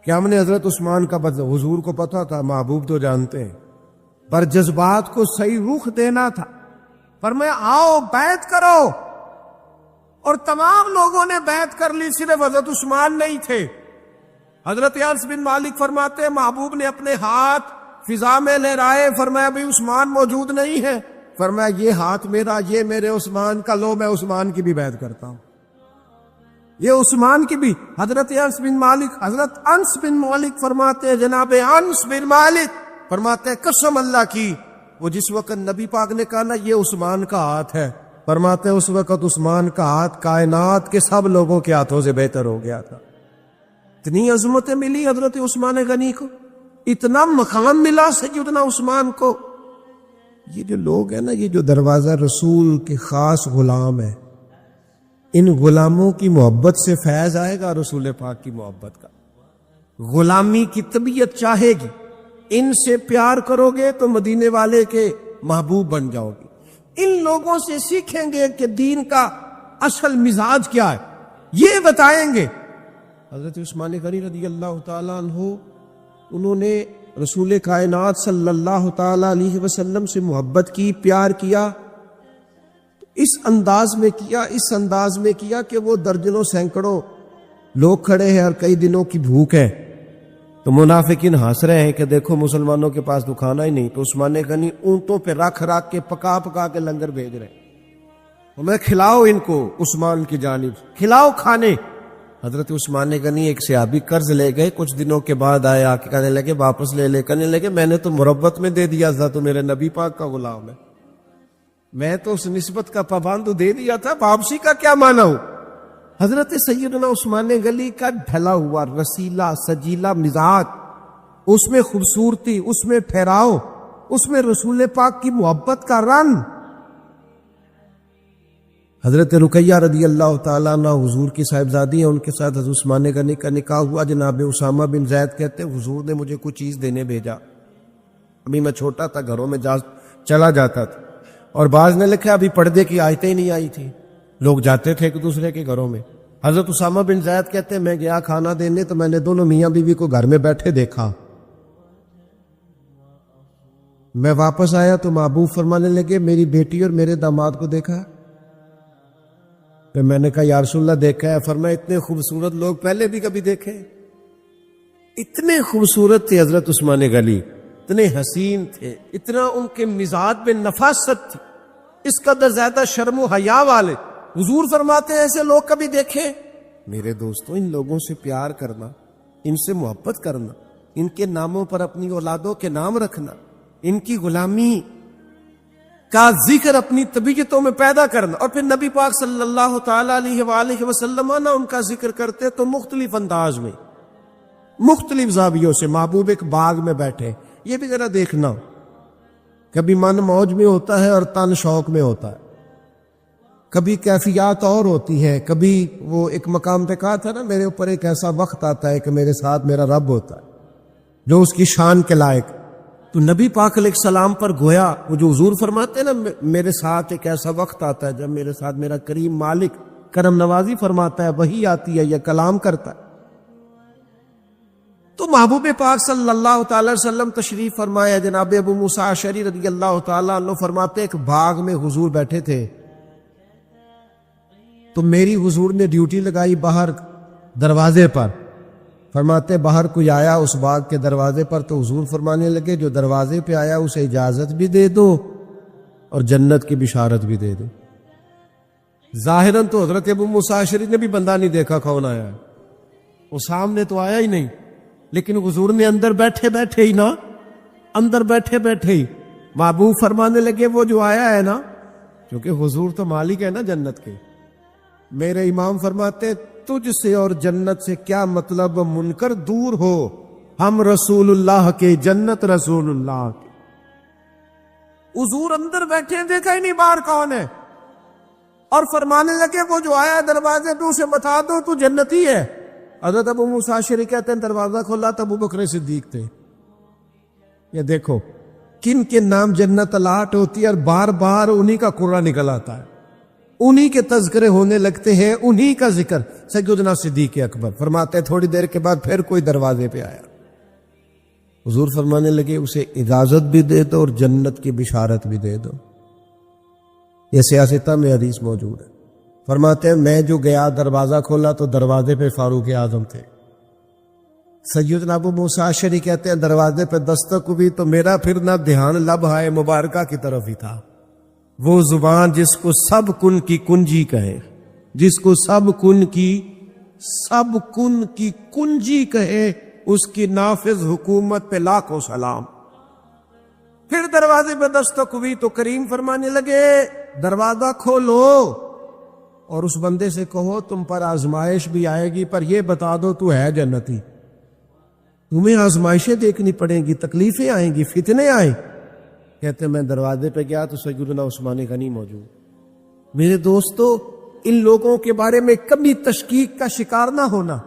کہ ہم نے حضرت عثمان کا بدلہ۔ حضور کو پتا تھا، محبوب تو جانتے ہیں، پر جذبات کو صحیح رخ دینا تھا۔ فرمایا آؤ بیعت کرو، اور تمام لوگوں نے بیعت کر لی، صرف حضرت عثمان نہیں تھے۔ حضرت انس بن مالک فرماتے ہیں محبوب نے اپنے ہاتھ فضا میں لہرائے، فرمایا بھی عثمان موجود نہیں ہے، فرمایا یہ ہاتھ میرا، یہ میرے عثمان کا، لو میں عثمان کی بھی بیعت کرتا ہوں، یہ عثمان کی بھی۔ حضرت انس بن مالک فرماتے ہیں، جناب انس بن مالک فرماتے ہیں قسم اللہ کی، وہ جس وقت نبی پاک نے کہا نا یہ عثمان کا ہاتھ ہے، فرماتے ہیں اس وقت عثمان کا ہاتھ کائنات کے سب لوگوں کے ہاتھوں سے بہتر ہو گیا تھا۔ اتنی عظمتیں ملی حضرت عثمان غنی کو، اتنا مقام ملا سیدنا عثمان کو۔ یہ جو لوگ ہیں نا، یہ جو دروازہ رسول کے خاص غلام ہیں، ان غلاموں کی محبت سے فیض آئے گا رسول پاک کی محبت کا۔ غلامی کی طبیعت چاہے گی، ان سے پیار کرو گے تو مدینے والے کے محبوب بن جاؤ گے۔ ان لوگوں سے سیکھیں گے کہ دین کا اصل مزاج کیا ہے، یہ بتائیں گے۔ حضرت عثمان غنی رضی اللہ تعالیٰ عنہ، انہوں نے رسول کائنات صلی اللہ تعالیٰ علیہ وسلم سے محبت کی، پیار کیا، اس انداز میں کیا کہ وہ درجنوں سینکڑوں لوگ کھڑے ہیں اور کئی دنوں کی بھوک ہے. تو منافقین ہنس رہے ہیں کہ دیکھو مسلمانوں کے پاس تو کھانا ہی نہیں. تو عثمان غنی اونٹوں پہ رکھ کے پکا کے لنگر بھیج رہے ہیں. ہمیں کھلاؤ ان کو، عثمان کی جانب کھلاؤ کھانے. حضرت عثمان غنی ایک صحابی قرض لے گئے، کچھ دنوں کے بعد آئے، آ کے کہنے لگے واپس لے کہنے لگے میں نے تو مربت میں دے دیا تھا، تو میرے نبی پاک کا غلام ہے، میں تو اس نسبت کا پابند دے دیا تھا، واپسی کا کیا مانا ہوں. حضرت سیدنا عثمان غنی کا ڈھلا ہوا رسیلا سجیلا مزاج، اس میں خوبصورتی، اس میں ٹھہراؤ، اس میں رسول پاک کی محبت کا رنگ. حضرت رقیہ رضی اللہ تعالیٰ عنہ حضور کی صاحبزادی ہیں، ان کے ساتھ حضرت عثمان غنی کا نکاح ہوا. جناب اسامہ بن زید کہتے ہیں حضور نے مجھے کچھ چیز دینے بھیجا، ابھی میں چھوٹا تھا، گھروں میں چلا جاتا تھا، اور بعض نے لکھا ابھی پردے کی آیتیں ہی نہیں آئی تھی، لوگ جاتے تھے ایک دوسرے کے گھروں میں. حضرت اسامہ بن زید کہتے ہیں میں گیا کھانا دینے تو میں نے دونوں میاں بیوی کو گھر میں بیٹھے دیکھا. میں واپس آیا تو محبوب فرمانے لگے میری بیٹی اور میرے داماد کو دیکھا. پھر میں نے کہا یا رسول اللہ دیکھا ہے. فرمایا اتنے خوبصورت لوگ پہلے بھی کبھی دیکھے؟ اتنے خوبصورت تھے حضرت عثمان غنی، اتنے حسین تھے، اتنا ان کے مزاج میں نفاست تھی، اس قدر زیادہ شرم و حیا والے. حضور فرماتے ہیں ایسے لوگ کبھی دیکھے؟ میرے دوستوں ان لوگوں سے پیار کرنا، ان سے محبت کرنا، ان کے ناموں پر اپنی اولادوں کے نام رکھنا، ان کی غلامی کا ذکر اپنی طبیعتوں میں پیدا کرنا. اور پھر نبی پاک صلی اللہ تعالی علیہ وآلہ وسلم نا ان کا ذکر کرتے تو مختلف انداز میں، مختلف زاویوں سے. محبوب ایک باغ میں بیٹھے، یہ بھی ذرا دیکھنا، کبھی من موج میں ہوتا ہے اور تن شوق میں ہوتا ہے، کبھی کیفیات اور ہوتی ہیں. کبھی وہ ایک مقام پہ کہا تھا نا میرے اوپر ایک ایسا وقت آتا ہے کہ میرے ساتھ میرا رب ہوتا ہے جو اس کی شان کے لائق. تو نبی پاک علیہ السلام پر گویا وہ جو حضور فرماتے ہیں نا میرے ساتھ ایک ایسا وقت آتا ہے جب میرے ساتھ میرا کریم مالک کرم نوازی فرماتا ہے، وہی آتی ہے یا کلام کرتا ہے. تو محبوب پاک صلی اللہ تعالی وسلم تشریف فرمایا. جناب ابو موسیٰ اشعری رضی اللہ تعالیٰ عنہ فرماتے ایک باغ میں حضور بیٹھے تھے، تو میری حضور نے ڈیوٹی لگائی باہر دروازے پر. فرماتے باہر کوئی آیا اس باغ کے دروازے پر تو حضور فرمانے لگے جو دروازے پہ آیا اسے اجازت بھی دے دو اور جنت کی بشارت بھی دے دو. ظاہراً تو حضرت ابو موسیٰ اشعری نے بھی بندہ نہیں دیکھا کون آیا ہے، وہ سامنے تو آیا ہی نہیں، لیکن حضور نے اندر بیٹھے بیٹھے ہی محبوب فرمانے لگے وہ جو آیا ہے نا، کیونکہ حضور تو مالک ہے نا جنت کے. میرے امام فرماتے تجھ سے اور جنت سے کیا مطلب، منکر دور ہو، ہم رسول اللہ کے، جنت رسول اللہ کی. حضور اندر بیٹھے دیکھا ہی نہیں باہر کون ہے، اور فرمانے لگے وہ جو آیا دروازے پہ اسے بتا دو تو جنتی ہے. حضرت ابو موسیٰ اشعری کہتے ہیں دروازہ کھولا تو ابو بکر صدیق تھے. یہ دیکھو کن کے نام جنت الاٹ ہوتی ہے اور بار بار انہی کا قرآن نکل آتا ہے، انہی کے تذکرے ہونے لگتے ہیں، انہی کا ذکر. سیدنا صدیق اکبر فرماتے ہیں تھوڑی دیر کے بعد پھر کوئی دروازے پہ آیا، حضور فرمانے لگے اسے اجازت بھی دے دو اور جنت کی بشارت بھی دے دو. یہ سیاستہ میں حدیث موجود ہے. فرماتے ہیں میں جو گیا دروازہ کھولا تو دروازے پہ فاروق اعظم تھے. سیدنا ابو موسیٰ اشعری کہتے ہیں دروازے پہ دستک ہوئی تو میرا پھر نہ دھیان لبہائے مبارکہ کی طرف ہی تھا، وہ زبان جس کو سب کن کی کنجی کہے، جس کو سب کن کی کنجی کہے، اس کی نافذ حکومت پہ لاکھوں سلام. پھر دروازے پہ دستک ہوئی تو کریم فرمانے لگے دروازہ کھولو اور اس بندے سے کہو تم پر آزمائش بھی آئے گی پر یہ بتا دو تو ہے جنتی. تمہیں آزمائشیں دیکھنی پڑیں گی، تکلیفیں آئیں گی، فتنے آئیں. کہتے میں دروازے پہ گیا تو سیدنا عثمان غنی موجود. میرے دوستو ان لوگوں کے بارے میں کبھی تشکیک کا شکار نہ ہونا،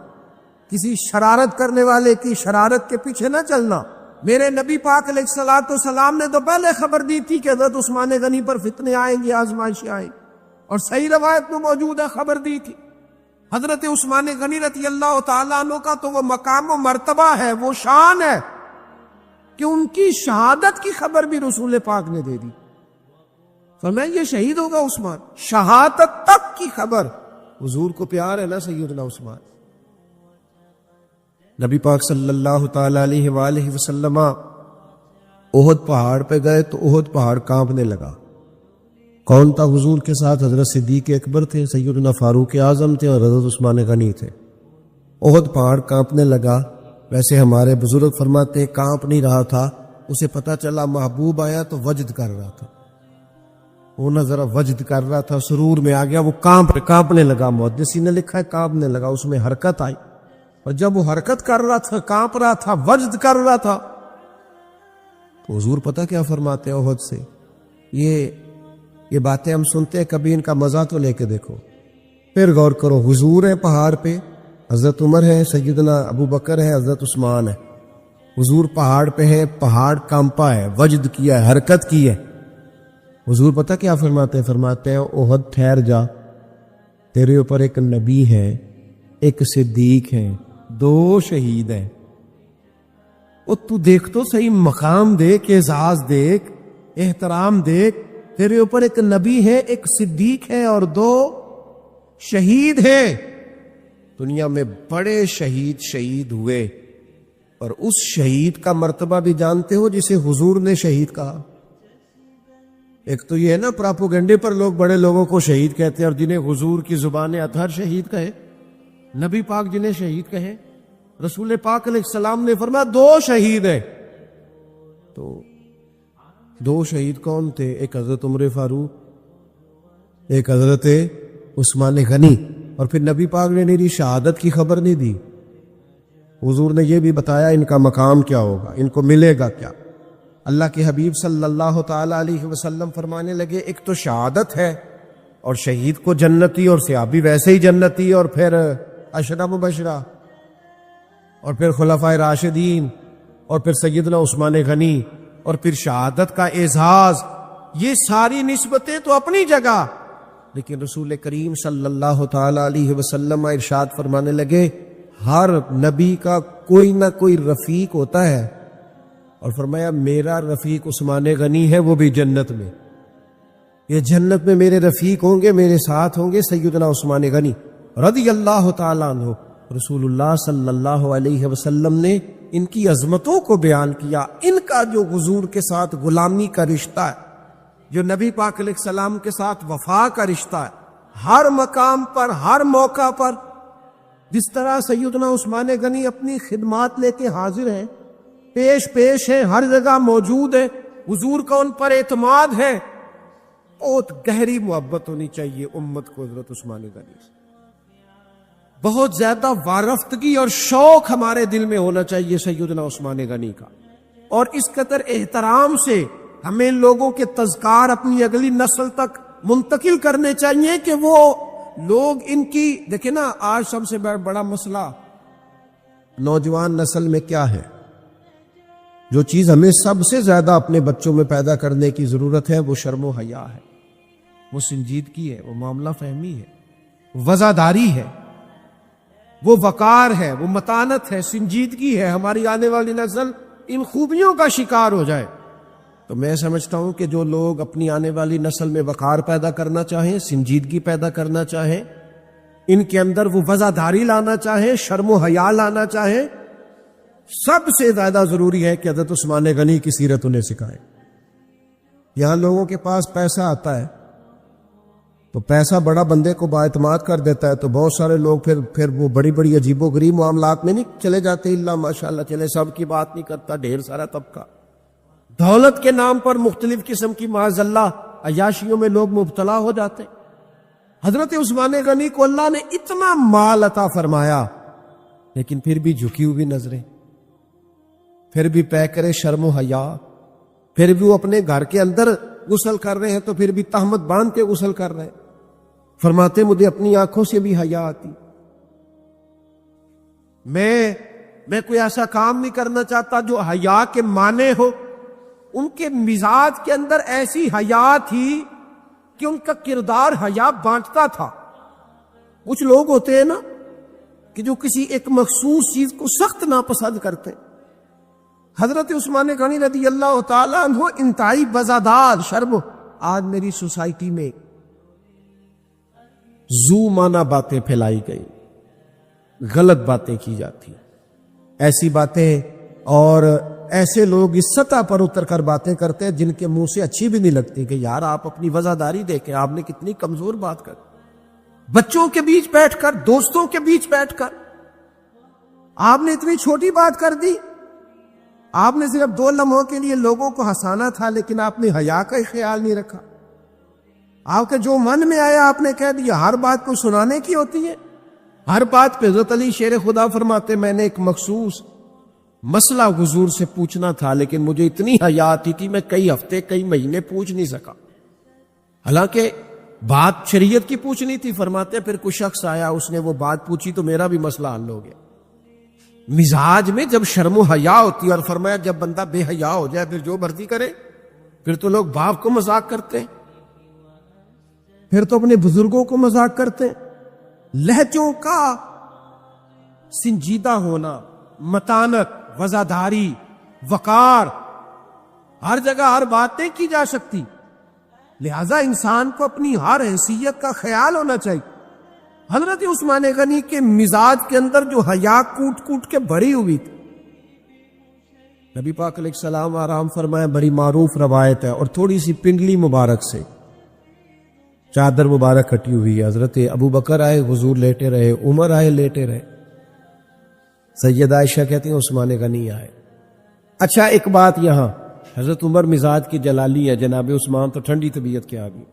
کسی شرارت کرنے والے کی شرارت کے پیچھے نہ چلنا. میرے نبی پاک علیہ الصلوۃ والسلام نے تو پہلے خبر دی تھی کہ حضرت عثمان غنی پر فتنے آئیں گے، آزمائشیں آئیں، اور صحیح روایت میں موجود ہے خبر دی تھی. حضرت عثمان غنی رضی اللہ تعالیٰ عنہ کا تو وہ مقام و مرتبہ ہے، وہ شان ہے کہ ان کی شہادت کی خبر بھی رسول پاک نے دے دی. فرمایا یہ شہید ہوگا عثمان، شہادت تک کی خبر حضور کو پیار ہے نا سیدنا عثمان۔ نبی پاک صلی اللہ تعالی علیہ وآلہ وسلم احد پہاڑ پہ گئے تو احد پہاڑ کانپنے لگا۔ کون تھا حضور کے ساتھ؟ حضرت صدیق اکبر تھے، سیدنا فاروق اعظم تھے اور حضرت عثمان غنی تھے۔ احد پہاڑ کانپنے لگا۔ ویسے ہمارے بزرگ فرماتے ہیں کانپ نہیں رہا تھا، اسے پتہ چلا محبوب آیا تو وجد کر رہا تھا، وہ نہ ذرا وجد کر رہا تھا، سرور میں آ گیا، وہ کانپنے لگا۔ محدثین نے لکھا ہے کانپنے لگا، اس میں حرکت آئی، اور جب وہ حرکت کر رہا تھا، کانپ رہا تھا، وجد کر رہا تھا، تو حضور پتہ کیا فرماتے ہیں احد سے؟ یہ باتیں ہم سنتے ہیں، کبھی ان کا مزہ تو لے کے دیکھو، پھر غور کرو۔ حضور ہیں پہاڑ پہ، حضرت عمر ہے، سیدنا ابو بکر ہے، حضرت عثمان ہے، حضور پہاڑ پہ ہیں، پہاڑ کانپا ہے، وجد کیا ہے، حرکت کی ہے۔ حضور پتہ کیا فرماتے ہیں؟ فرماتے ہیں احد ٹھہر جا، تیرے اوپر ایک نبی ہے، ایک صدیق ہے، 2 شہید ہیں۔ اور تو دیکھ تو صحیح، مقام دیکھ، اعزاز دیکھ، احترام دیکھ، تیرے اوپر ایک نبی ہے، ایک صدیق ہے اور 2 شہید ہیں۔ دنیا میں بڑے شہید ہوئے، اور اس شہید کا مرتبہ بھی جانتے ہو جسے حضور نے شہید کہا؟ ایک تو یہ ہے نا پراپوگنڈے پر لوگ بڑے لوگوں کو شہید کہتے ہیں، اور جنہیں حضور کی زبان اطہر شہید کہے، نبی پاک جنہیں شہید کہے، رسول پاک علیہ السلام نے فرمایا 2 شہید ہیں۔ تو 2 شہید کون تھے؟ ایک حضرت عمر فاروق، ایک حضرت عثمان غنی۔ اور پھر نبی پاک نے میری شہادت کی خبر نہیں دی، حضور نے یہ بھی بتایا ان کا مقام کیا ہوگا، ان کو ملے گا کیا۔ اللہ کے حبیب صلی اللہ تعالی علیہ وسلم فرمانے لگے ایک تو شہادت ہے، اور شہید کو جنتی، اور صحابی ویسے ہی جنتی، اور پھر عشرہ مبشرہ، اور پھر خلفائے راشدین، اور پھر سیدنا عثمان غنی، اور پھر شہادت کا اعزاز۔ یہ ساری نسبتیں تو اپنی جگہ، لیکن رسول کریم صلی اللہ تعالی علیہ وسلم ارشاد فرمانے لگے ہر نبی کا کوئی نہ کوئی رفیق ہوتا ہے، اور فرمایا میرا رفیق عثمان غنی ہے، وہ بھی جنت میں، یہ جنت میں میرے رفیق ہوں گے، میرے ساتھ ہوں گے سیدنا عثمان غنی رضی اللہ تعالیٰ عنہ۔ رسول اللہ صلی اللہ علیہ وسلم نے ان کی عظمتوں کو بیان کیا، ان کا جو حضور کے ساتھ غلامی کا رشتہ ہے، جو نبی پاک علیہ السلام کے ساتھ وفا کا رشتہ ہے، ہر مقام پر، ہر موقع پر، جس طرح سیدنا عثمان غنی اپنی خدمات لے کے حاضر ہیں، پیش ہیں، ہر جگہ موجود ہیں، حضور کا ان پر اعتماد ہے۔ بہت گہری محبت ہونی چاہیے امت کو حضرت عثمان غنی سے، بہت زیادہ وارفتگی اور شوق ہمارے دل میں ہونا چاہیے سیدنا عثمان غنی کا، اور اس قدر احترام سے ہمیں لوگوں کے تذکار اپنی اگلی نسل تک منتقل کرنے چاہیے کہ وہ لوگ ان کی، دیکھیں نا آج سب سے بڑا مسئلہ نوجوان نسل میں کیا ہے؟ جو چیز ہمیں سب سے زیادہ اپنے بچوں میں پیدا کرنے کی ضرورت ہے وہ شرم و حیا ہے، وہ سنجیدگی ہے، وہ معاملہ فہمی ہے، وزاداری ہے، وہ وقار ہے، وہ متانت ہے، سنجیدگی ہے۔ ہماری آنے والی نسل ان خوبیوں کا شکار ہو جائے تو میں سمجھتا ہوں کہ جو لوگ اپنی آنے والی نسل میں وقار پیدا کرنا چاہیں، سنجیدگی پیدا کرنا چاہیں، ان کے اندر وہ وزاداری لانا چاہیں، شرم و حیا لانا چاہیں، سب سے زیادہ ضروری ہے کہ حضرت عثمان غنی کی سیرت انہیں سکھائیں۔ یہاں لوگوں کے پاس پیسہ آتا ہے تو پیسہ بڑا بندے کو بااعتماد کر دیتا ہے، تو بہت سارے لوگ پھر وہ بڑی بڑی عجیب و غریب معاملات میں نہیں چلے جاتے، اللہ ماشاءاللہ چلے، سب کی بات نہیں کرتا، ڈھیر سارا طبقہ دولت کے نام پر مختلف قسم کی معاذ اللہ عیاشیوں میں لوگ مبتلا ہو جاتے۔ حضرت عثمان غنی کو اللہ نے اتنا مال عطا فرمایا، لیکن پھر بھی جھکی ہوئی نظریں، پھر بھی پیکرے شرم و حیا، پھر بھی وہ اپنے گھر کے اندر غسل کر رہے ہیں تو پھر بھی تہمت باندھ کے غسل کر رہے ہیں۔ فرماتے مجھے اپنی آنکھوں سے بھی حیا آتی، میں کوئی ایسا کام نہیں کرنا چاہتا جو حیا کے معنی ہو۔ ان کے مزاج کے اندر ایسی حیا تھی کہ ان کا کردار حیا بانٹتا تھا۔ کچھ لوگ ہوتے ہیں نا کہ جو کسی ایک مخصوص چیز کو سخت ناپسند کرتے ہیں، حضرت عثمان غنی رضی اللہ تعالیٰ عنہ انتہائی وزادار، شرم آج میری سوسائٹی میں زو مانا باتیں پھیلائی گئی، غلط باتیں کی جاتی، ایسی باتیں اور ایسے لوگ اس سطح پر اتر کر باتیں کرتے ہیں جن کے منہ سے اچھی بھی نہیں لگتی کہ یار آپ اپنی وزاداری دیکھیں، آپ نے کتنی کمزور بات کر، بچوں کے بیچ بیٹھ کر، دوستوں کے بیچ بیٹھ کر آپ نے اتنی چھوٹی بات کر دی۔ آپ نے صرف 2 لمحوں کے لیے لوگوں کو ہنسانا تھا، لیکن آپ نے حیا کا ہی خیال نہیں رکھا۔ آپ کے جو من میں آیا آپ نے کہہ دیا۔ ہر بات کو سنانے کی ہوتی ہے، ہر بات پہ حضرت علی شیر خدا فرماتے میں نے ایک مخصوص مسئلہ حضور سے پوچھنا تھا، لیکن مجھے اتنی حیا آتی تھی میں کئی ہفتے کئی مہینے پوچھ نہیں سکا، حالانکہ بات شریعت کی پوچھنی تھی۔ فرماتے پھر کوئی شخص آیا، اس نے وہ بات پوچھی تو میرا بھی مسئلہ حل ہو گیا۔ مزاج میں جب شرم و حیا ہوتی ہے، اور فرمایا جب بندہ بے حیا ہو جائے پھر جو مرضی کرے، پھر تو لوگ باپ کو مذاق کرتے ہیں، پھر تو اپنے بزرگوں کو مذاق کرتے ہیں۔ لہجوں کا سنجیدہ ہونا، متانت، وزاداری، وقار، ہر جگہ ہر بات نہیں کی جا سکتی، لہذا انسان کو اپنی ہر حیثیت کا خیال ہونا چاہیے۔ حضرت عثمان غنی کے مزاج کے اندر جو حیا کوٹ کوٹ کے بھری ہوئی تھی، نبی پاک علیہ السلام آرام فرمائے، بڑی معروف روایت ہے، اور تھوڑی سی پنڈلی مبارک سے چادر مبارک ہٹی ہوئی ہے۔ حضرت ابو بکر آئے، حضور لیٹے رہے، عمر آئے، لیٹے رہے، سیدہ عائشہ کہتی ہیں عثمان غنی آئے۔ اچھا ایک بات یہاں، حضرت عمر مزاج کی جلالی ہے، جناب عثمان تو ٹھنڈی طبیعت کے آدمی،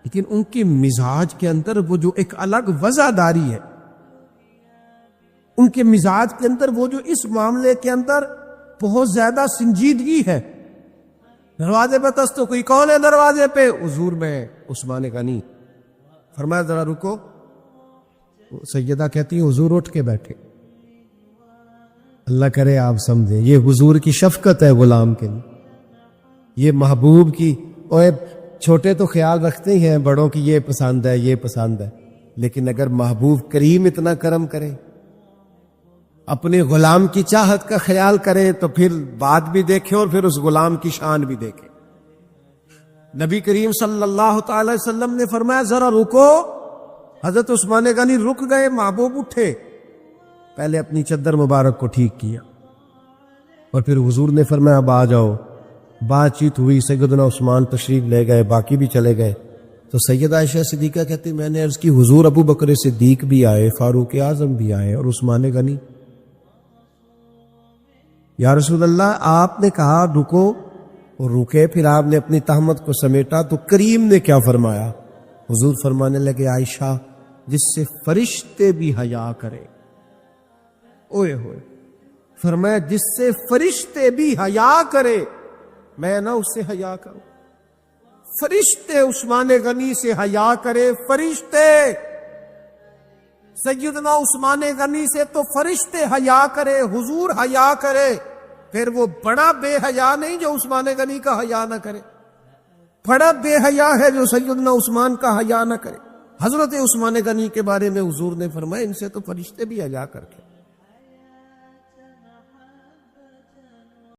لیکن ان کے مزاج کے اندر وہ جو ایک الگ وزاداری ہے، ان کے مزاج کے اندر وہ جو اس معاملے کے اندر بہت زیادہ سنجیدگی ہے۔ دروازے پہ تستو کوئی کون ہے دروازے پہ؟ حضور میں عثمان غنی۔ فرمایا ذرا رکو، سیدہ کہتی ہیں حضور اٹھ کے بیٹھے۔ اللہ کرے آپ سمجھیں یہ حضور کی شفقت ہے غلام کے لیے، یہ محبوب کی۔ اوے چھوٹے تو خیال رکھتے ہی ہیں بڑوں کی، یہ پسند ہے یہ پسند ہے، لیکن اگر محبوب کریم اتنا کرم کرے، اپنے غلام کی چاہت کا خیال کرے، تو پھر بات بھی دیکھے اور پھر اس غلام کی شان بھی دیکھے۔ نبی کریم صلی اللہ تعالی وسلم نے فرمایا ذرا رکو، حضرت عثمان غنی رک گئے، محبوب اٹھے، پہلے اپنی چادر مبارک کو ٹھیک کیا، اور پھر حضور نے فرمایا اب آ جاؤ۔ بات چیت ہوئی، سیدنا عثمان تشریف لے گئے، باقی بھی چلے گئے، تو سیدہ عائشہ صدیقہ کہتی میں نے عرض کی حضور ابو بکر صدیق بھی آئے، فاروق اعظم بھی آئے، اور عثمان غنی۔ یا رسول اللہ آپ نے کہا رکو، اور رکے، پھر آپ نے اپنی تہمت کو سمیٹا، تو کریم نے کیا فرمایا؟ حضور فرمانے لگے عائشہ جس سے فرشتے بھی حیا کرے، اوئے ہوئے، فرمایا جس سے فرشتے بھی حیا کرے، میں نہ اس سے حیا کروں۔ فرشتے عثمان غنی سے حیا کرے، فرشتے سیدنا عثمان غنی سے تو فرشتے حیا کرے، حضور حیا کرے، پھر وہ بڑا بے حیا نہیں جو عثمان غنی کا حیا نہ کرے، بڑا بے حیا ہے جو سیدنا عثمان کا حیا نہ کرے۔ حضرت عثمان غنی کے بارے میں حضور نے فرمایا ان سے تو فرشتے بھی حیا کر کے